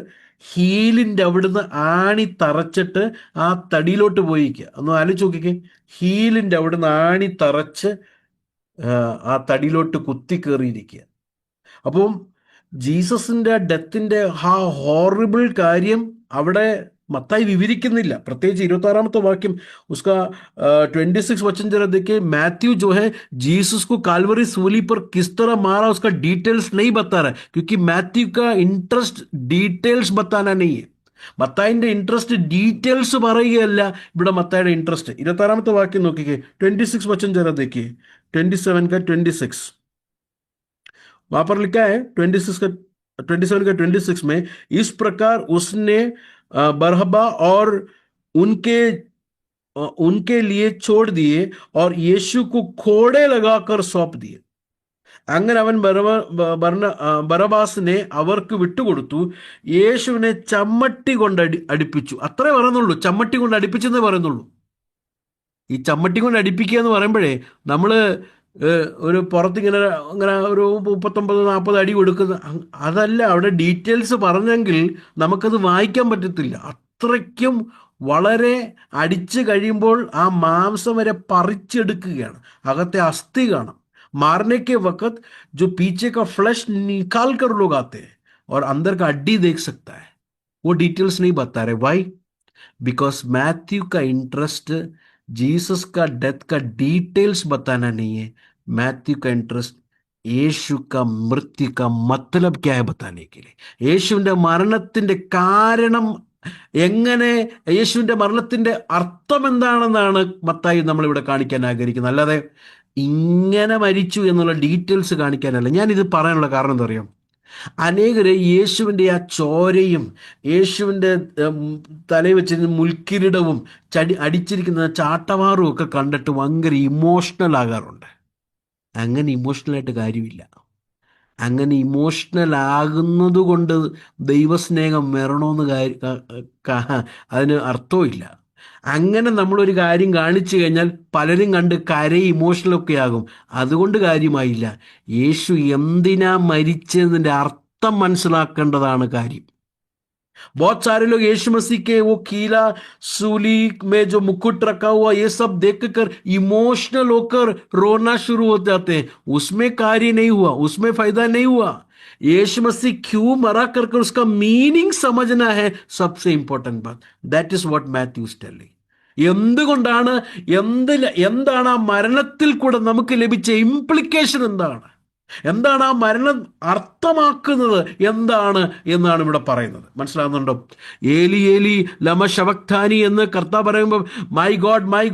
ഹീലിൻ്റെ അവിടുന്ന് ആണി തറച്ചിട്ട് ആ തടിയിലോട്ട് പോയിക്കുക. ഒന്ന് ആലോചിച്ച് നോക്കിക്കേ, ഹീലിൻ്റെ അവിടുന്ന് ആണി തറച്ച് ആ തടിയിലോട്ട് കുത്തി കയറിയിരിക്കുക. അപ്പം ജീസസിൻ്റെ ഡെത്തിൻ്റെ ആ ഹോറിബിൾ കാര്യം അവിടെ മത്തായി വിവരിക്കുന്നില്ല. പ്രത്യേകിച്ച് 26-ാമത്തെ വാക്യം उसका 26 वचन जरा देखिए. मैथ्यू जो है जीसस को काल्वरी सूली पर किस तरह मारा उसका डिटेल्स नहीं बता रहा है, क्योंकि मैथ्यू का इंटरेस्ट डिटेल्स बताना नहीं है. മത്തായിന്റെ ഇൻട്രസ്റ്റ് ഡീറ്റെയിൽസ് പറയുകയല്ല ഇവിടെ മത്തായിയുടെ ഇൻട്രസ്റ്റ്. 26-ാമത്തെ വാക്യം നോക്കിക്കേ. 26 वचन जरा देखिए. 27 का 26 वहां पर लिखा है. 27 का 26 में इस प्रकार उसने बरहबा और उनके लिए छोड़ दिए और यीशु को खोड़े लगाकर सौंप दिए. അങ്ങനെ അവൻ ബറബാസിനെ അവർക്ക് വിട്ടുകൊടുത്തു, യേശുവിനെ ചമ്മട്ടി കൊണ്ട് അടിപ്പിച്ചു. അത്രേ പറയുന്നുള്ളൂ. ചമ്മട്ടി കൊണ്ട് അടിപ്പിച്ചെന്നേ പറയുന്നുള്ളൂ. ഈ ചമ്മട്ടി കൊണ്ട് അടിപ്പിക്കുക എന്ന് പറയുമ്പോഴേ നമ്മൾ ഒരു പുറത്തിങ്ങനെ അങ്ങനെ ഒരു 39-40 അടി കൊടുക്കുന്ന അതല്ല. അവിടെ ഡീറ്റെയിൽസ് പറഞ്ഞെങ്കിൽ നമുക്കത് വായിക്കാൻ പറ്റത്തില്ല. അത്രയ്ക്കും വളരെ അടിച്ചു കഴിയുമ്പോൾ ആ മാംസം വരെ പറിച്ചെടുക്കുകയാണ്. അകത്തെ അസ്ഥി കാണാം. मारने के वक्त जो पीछे का फ्लैश निकाल कर लोग आते हैं और अंदर का हड्डी देख सकता है. वो डिटेल्स नहीं बता रहे. वाई? बिकॉज मैथ्यू का इंटरेस्ट जीसस का डेथ का डिटेल्स बताना नहीं है. मैथ्यू का इंटरेस्ट യേശു का मृत्यु का मतलब क्या है बताने के लिए. യേശുവിന്റെ മരണത്തിന്റെ കാരണം എങ്ങനെ, യേശുവിന്റെ മരണത്തിന്റെ അർത്ഥം എന്താണെന്നാണ് മത്തായി നമ്മളിവിടെ കാണിക്കാൻ ആഗ്രഹിക്കുന്നത്. അല്ലാതെ ഇങ്ങനെ മരിച്ചു എന്നുള്ള ഡീറ്റെയിൽസ് കാണിക്കാനല്ല. ഞാനിത് പറയാനുള്ള കാരണം എന്താ അറിയാം? അനേകര് യേശുവിൻ്റെ ആ ചോരയും യേശുവിൻ്റെ തലയിൽ വെച്ചിരുന്ന മുൾക്കിരീടവും അടിച്ചിരിക്കുന്ന ചാട്ടവാറും ഒക്കെ കണ്ടിട്ട് ഭയങ്കര ഇമോഷണൽ ആകാറുണ്ട്. അങ്ങനെ ഇമോഷണലായിട്ട് കാര്യമില്ല. അങ്ങനെ ഇമോഷണൽ ആകുന്നത് കൊണ്ട് ദൈവസ്നേഹം വരണമെന്ന് അതിന് അർത്ഥമില്ല. അങ്ങനെ നമ്മളൊരു കാര്യം കാണിച്ചു കഴിഞ്ഞാൽ പലരും കണ്ട് കരയും ഇമോഷണലൊക്കെ ആകും. അതുകൊണ്ട് കാര്യമായില്ല. യേശു എന്തിനാ മരിച്ചതിൻ്റെ അർത്ഥം മനസ്സിലാക്കേണ്ടതാണ് കാര്യം. बहुत सारे लोग यीशु मसीह के वो कीला सूली में जो मुकुट रखा हुआ ये सब देखकर इमोशनल होकर रोना शुरू हो जाते हैं. उसमें कार्य नहीं हुआ, उसमें फायदा नहीं हुआ. यीशु मसीह क्यों मरा कर उसका मीनिंग समझना है सबसे इंपॉर्टेंट बात. That is what Matthew is telling. എന്താണ് ആ മരണത്തിൽ കൂടെ നമുക്ക് ലഭിച്ച ഇംപ്ലിക്കേഷൻ എന്താണ്? എന്താണ് ആ മരണം അർത്ഥമാക്കുന്നത് എന്താണ് എന്നാണ് ഇവിടെ പറയുന്നത്. മനസ്സിലാകുന്നുണ്ടോ? ഏലി ഏലി ലമ ശവക്താനി എന്ന് കർത്താവ് പറയുമ്പോൾ my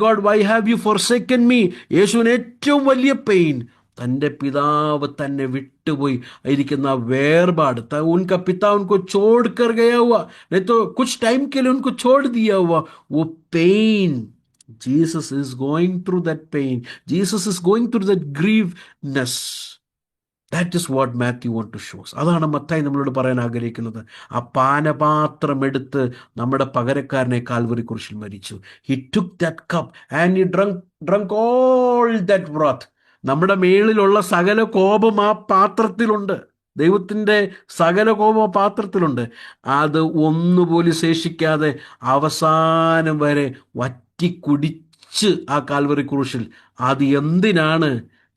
God why have you forsaken me, യേശുവിന് ഏറ്റവും വലിയ പെയിൻ തൻ്റെ പിതാവ് തന്നെ വിട്ടുപോയി ഇരിക്കുന്ന വേർപാട്. उनका पिता उनको छोड़ कर गया हुआ, नहीं तो कुछ टाइम के लिए उनको छोड़ दिया हुआ, वो pen, Jesus is going through that pain. Jesus is going through that grievedness. That is what Matthew want to shows. അതാണ് മത്തായി നമ്മളോട് പറയാൻ ആഗ്രഹിക്കുന്നത്. ആ പാനപാത്രം എടുത്ത് നമ്മുടെ പകരക്കാരനെ കാൽവറി കുരിശിൽ മരിച്ചു. He took that cup and he drank all that wrath. നമ്മുടെ മേളിലുള്ള സകല കോപം ആ പാത്രത്തിലുണ്ട്. ദൈവത്തിൻ്റെ സകല കോപം ആ പാത്രത്തിലുണ്ട്. അത് ഒന്നുപോലും ശേഷിക്കാതെ അവസാനം വരെ വറ്റി കുടിച്ച് ആ കാൽവറി കുരിശിൽ. അത് എന്തിനാണ്?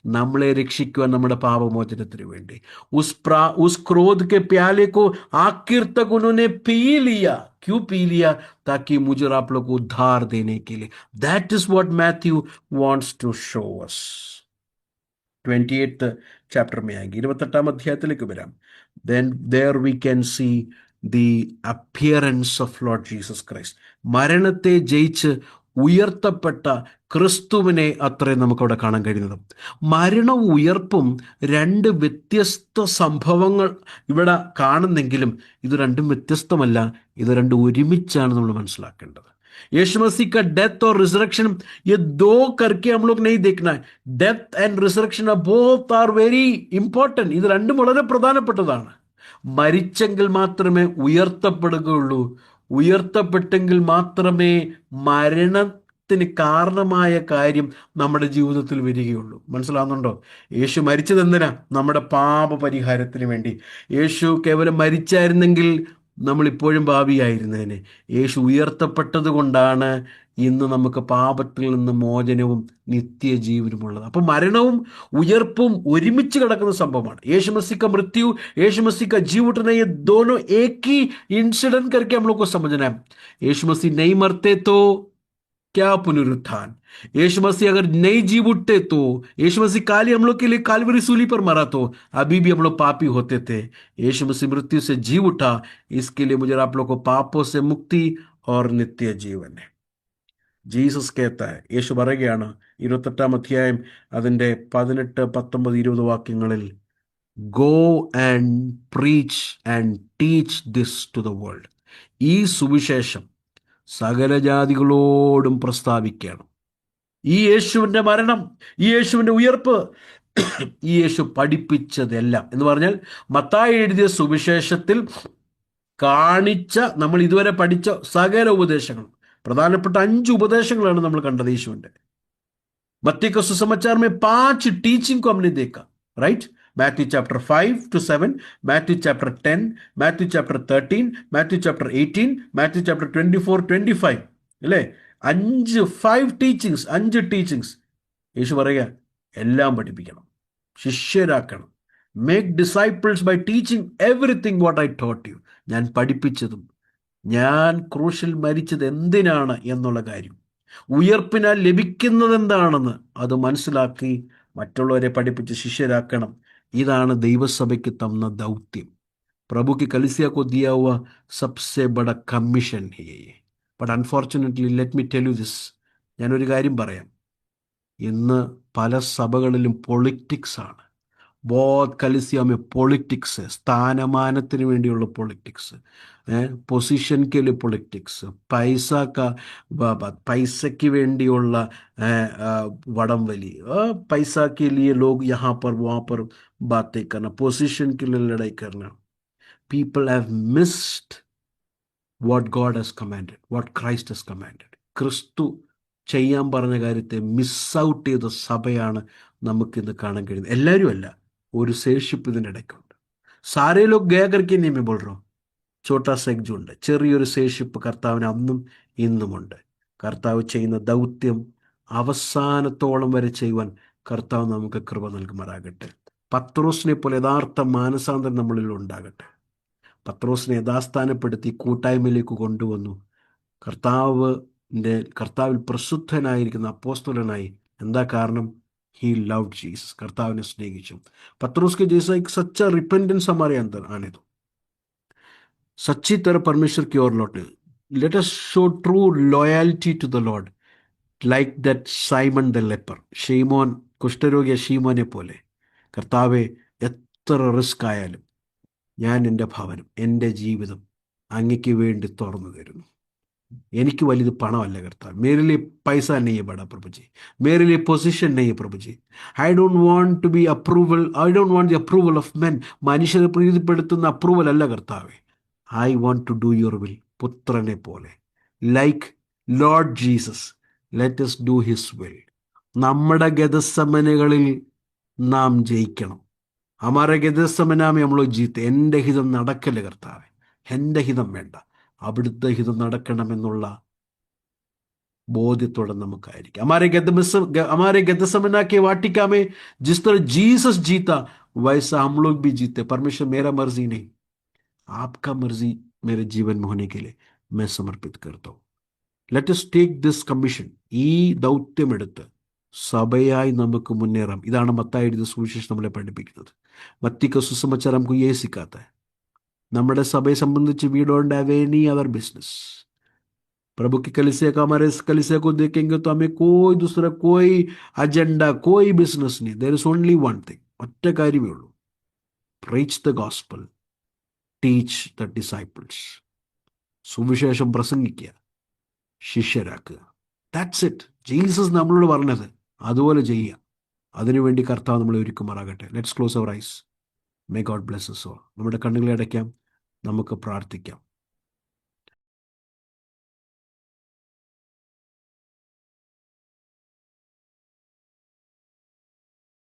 നമ്മളെ രക്ഷിക്കുവാൻ, നമ്മുടെ പാപമോചനത്തിന് വേണ്ടി. ഉസ് ക്രോധ के प्याले को आखिर तक उन्होंने पी लिया. क्यों पी लिया? ताकि मुझे और आप लोग को उद्धार देने के लिए. That is what Matthew wants to show us. 28th chapter में आएंगे, 28ാം അധ്യായത്തിലേക്ക് വരാം. Then there we can see the appearance of Lord Jesus Christ. മരണത്തെ ജയിച്ച് ഉയർത്തപ്പെട്ട ക്രിസ്തുവിനെ അത്രേ നമുക്കവിടെ കാണാൻ കഴിയുന്നത്. മരണവും ഉയർപ്പും രണ്ട് വ്യത്യസ്ത സംഭവങ്ങൾ ഇവിടെ കാണുന്നെങ്കിലും ഇത് രണ്ടും വ്യത്യസ്തമല്ല, ഇത് രണ്ടും ഒരുമിച്ചാണ് നമ്മൾ മനസ്സിലാക്കേണ്ടത്. यीशु मसीह का डेथ और रिजरेक्शन, ये दो करके हम लोग नहीं देखना है. Death and resurrection both are very important. ഇത് രണ്ടും വളരെ പ്രധാനപ്പെട്ടതാണ്. മരിച്ചെങ്കിൽ മാത്രമേ ഉയർത്തപ്പെടുകയുള്ളൂ. ഉയർത്തപ്പെട്ടെങ്കിൽ മാത്രമേ മരണത്തിന് കാരണമായ കാര്യം നമ്മുടെ ജീവിതത്തിൽ വരികയുള്ളൂ. മനസ്സിലാകുന്നുണ്ടോ? യേശു മരിച്ചത് എന്തിനാ? നമ്മുടെ പാപ പരിഹാരത്തിന് വേണ്ടി. യേശു കേവലം മരിച്ചായിരുന്നെങ്കിൽ നമ്മളിപ്പോഴും പാപിയായിരുന്നേനെ. യേശു ഉയർത്തപ്പെട്ടത് കൊണ്ടാണ് ഇന്ന് നമുക്ക് പാപത്തിൽ നിന്ന് മോചനവും നിത്യജീവനുമുള്ളത്. അപ്പം മരണവും ഉയർപ്പും ഒരുമിച്ച് കിടക്കുന്ന സംഭവമാണ്. യേശു मसीह का मृत्यु, यीशु मसीह का जी उठना, ये दोनों एक ही इंसिडेंट करके हम लोग को समझना है. यीशु मसीह नहीं मरते तो क्या पुनरुत्थान? यीशु मसीह अगर नहीं जी उठते तो, यीशु मसीह काली हम लोग के लिए कालवरी सूली पर मरा तो अभी भी हम लोग पापी होते थे. यीशु मसीह मृत्यु से जी उठा, इसके लिए मुझे आप लोग को पापों से मुक्ति और नित्य जीवन है. ജീസസ് കേത്തായ യേശു പറയുകയാണ് 28ാം അധ്യായം അതിൻ്റെ 18, 19, 20 വാക്യങ്ങളിൽ, go and preach and teach this to the world. ഈ സുവിശേഷം സകല ജാതികളോടും പ്രസ്താവിക്കണം. ഈ യേശുവിൻ്റെ മരണം, ഈ യേശുവിൻ്റെ ഉയർപ്പ്, ഈ യേശു പഠിപ്പിച്ചതെല്ലാം എന്ന് പറഞ്ഞാൽ മത്തായി എഴുതിയ സുവിശേഷത്തിൽ കാണിച്ച, നമ്മൾ ഇതുവരെ പഠിച്ച സകല ഉപദേശങ്ങളും, പ്രധാനപ്പെട്ട 5 ഉപദേശങ്ങളാണ് നമ്മൾ കണ്ടത് യേശുവിൻ്റെ. मत्ती का सुसमाचार में 5 टीचिंग को हमने देखा, right? Matthew chapter 5 to 7, Matthew chapter 10, Matthew chapter 13, Matthew chapter 18, Matthew chapter 24, 25 അല്ലേ? 5 ടീച്ചിങ്സ്. യേശു പറയുക എല്ലാം പഠിപ്പിക്കണം, ശിഷ്യരാക്കണം. Make disciples by teaching everything what I taught you. ഞാൻ പഠിപ്പിച്ചതും ഞാൻ ക്രൂശിൽ മരിച്ചത് എന്തിനാണ് എന്നുള്ള കാര്യം, ഉയർപ്പിനാൽ ലഭിക്കുന്നത് എന്താണെന്ന് അത് മനസ്സിലാക്കി മറ്റുള്ളവരെ പഠിപ്പിച്ച് ശിഷ്യരാക്കണം. ഇതാണ് ദൈവസഭയ്ക്ക് തന്ന ദൗത്യം. പ്രഭു की कलीसिया को दिया हुआ सबसे बड़ा कमीशन है ये. But unfortunately let me tell you this, ഞാനൊരു കാര്യം പറയാം. ഇന്ന് പല സഭകളിലും പൊളിറ്റിക്സ് ആണ്. बहुत कलीसिया में पॉलिटिक्स है. സ്ഥാനമാനത്തിന് വേണ്ടിയുള്ള പൊളിറ്റിക്സ്, പൊസിഷൻ के लिए പൊളിറ്റിക്സ്, പൈസയ്ക്ക് വേണ്ടിയുള്ള വടംവലി, पैसा के लिए लोग यहाँ पर वहाँ पर बातें करना, पोजीशन के लिए लड़ाई करना. People have missed what God has commanded, what Christ has commanded. ക്രിസ്തു ചെയ്യാൻ പറഞ്ഞ കാര്യത്തെ മിസ്ഔട്ട് ചെയ്ത സഭയാണ് നമുക്കിന്ന് കാണാൻ കഴിയുന്നത്. എല്ലാവരും അല്ല, ഒരു ശേഷിപ്പ് ഇതിനിടയ്ക്കുണ്ട്. സാരേ ലോഗ് ഗയാ കർക്കെ നീ മേ ബോൾ റോ, ചോട്ടാ സെഗ്ജു ഉണ്ട്. ചെറിയൊരു ശേഷിപ്പ് കർത്താവിന് അന്നും ഇന്നുമുണ്ട്. കർത്താവ് ചെയ്യുന്ന ദൗത്യം അവസാനത്തോളം വരെ ചെയ്യുവാൻ കർത്താവ് നമുക്ക് കൃപ നൽകുമാറാകട്ടെ. പത്രോസിനെ പോലെ യഥാർത്ഥ മാനസാന്തരം നമ്മളിൽ ഉണ്ടാകട്ടെ. പത്രോസിനെ യഥാസ്ഥാനപ്പെടുത്തി കൂട്ടായ്മയിലേക്ക് കൊണ്ടുവന്നു. കർത്താവിൽ പ്രസിദ്ധനായിരിക്കുന്ന അപ്പോസ്തലനായി. എന്താ കാരണം? He loved Jesus. കർത്താവിനെ സ്നേഹിച്ചു. പത്രോസ് के जैसा एक सच्चा रिपेंटेंस हमारे अंदर आने दो. सच्ची तरह परमेश्वर की ओर लौटे. Let us show true loyalty to the Lord, like that Simon the leper. Shimon, കുഷ്ഠരോഗിയ ഷീമോനെ പോലെ. കർത്താവെ, എത്ര റിസ്ക് ആയാലും ഞാൻ എൻ്റെ ഭവനം, എൻ്റെ ജീവിതം അങ്ങയ്ക്ക് വേണ്ടി തുറന്നു തരുന്നു. എനിക്ക് വലുത് പണമല്ല കർത്താവ്. मेरे लिए पैसा नहीं है बड़ा प्रभु जी, मेरे लिए पोजीशन नहीं है प्रभु जी. I don't want to be approval, I don't want the approval of men. മനുഷ്യരെ പ്രീതിപ്പെടുത്തുന്ന അപ്രൂവൽ അല്ല കർത്താവെ. I want to do your will. പുത്രനെ പോലെ, like Lord Jesus, let us do his will. നമ്മുടെ ഗതസമനകളിൽ നാം ജയിക്കണം. हमारे ഗതസമനാമേ നമ്മൾ ജീത്ത്. എൻ്റെ ഹിതം നടക്കല്ലേ കർത്താവെ, എൻ്റെ ഹിതം വേണ്ട, അവിടുത്തെ ഹിതം നടക്കണമെന്നുള്ള बोधത്തോടെ നമുക്കായിരിക്കും. हमारे गतसमना के वाटिका में जिस तरह जीसस जीता, वैसा हम लोग भी जीते. परमेश्वर, मेरा मर्जी नहीं, आपका मर्जी मेरे जीवन में होने के लिए मैं समर्पित करता हूँ. Let us take this commission. ഈ ദൗത്യമെടുത്ത് സഭയായി നമുക്ക് മുന്നേറാം. ഇതാണ് മത്തായി എഴുതിയ സുവിശേഷം നമ്മളെ പഠിപ്പിക്കുന്നത്. മത്തിക്ക് സുസമാचार हमको ये सिखाता है. നമ്മുടെ സഭയെ സംബന്ധിച്ച് we don't have any other business. प्रभु की कलीसिया का, हमारे इस कलीसिया को देखेंगे तो हमें कोई दूसरा कोई एजेंडा, कोई बिजनेस नहीं. There is only one thing. ഒറ്റ കാര്യമേ ഉള്ളൂ. Preach the gospel, teach the disciples. സുവിശേഷം പ്രസംഗിക്കുക, ശിഷ്യരാക്കുക. That's it. ജീസസ് നമ്മളോട് പറഞ്ഞത് അതുപോലെ ചെയ്യുക. അതിനുവേണ്ടി കർത്താവ് നമ്മളെ ഒരുക്കുമാറാകട്ടെ. Let's close our eyes. May God bless us all. നമ്മുടെ കണ്ണുകളെ അടയ്ക്കാം, നമുക്ക് പ്രാർത്ഥിക്കാം.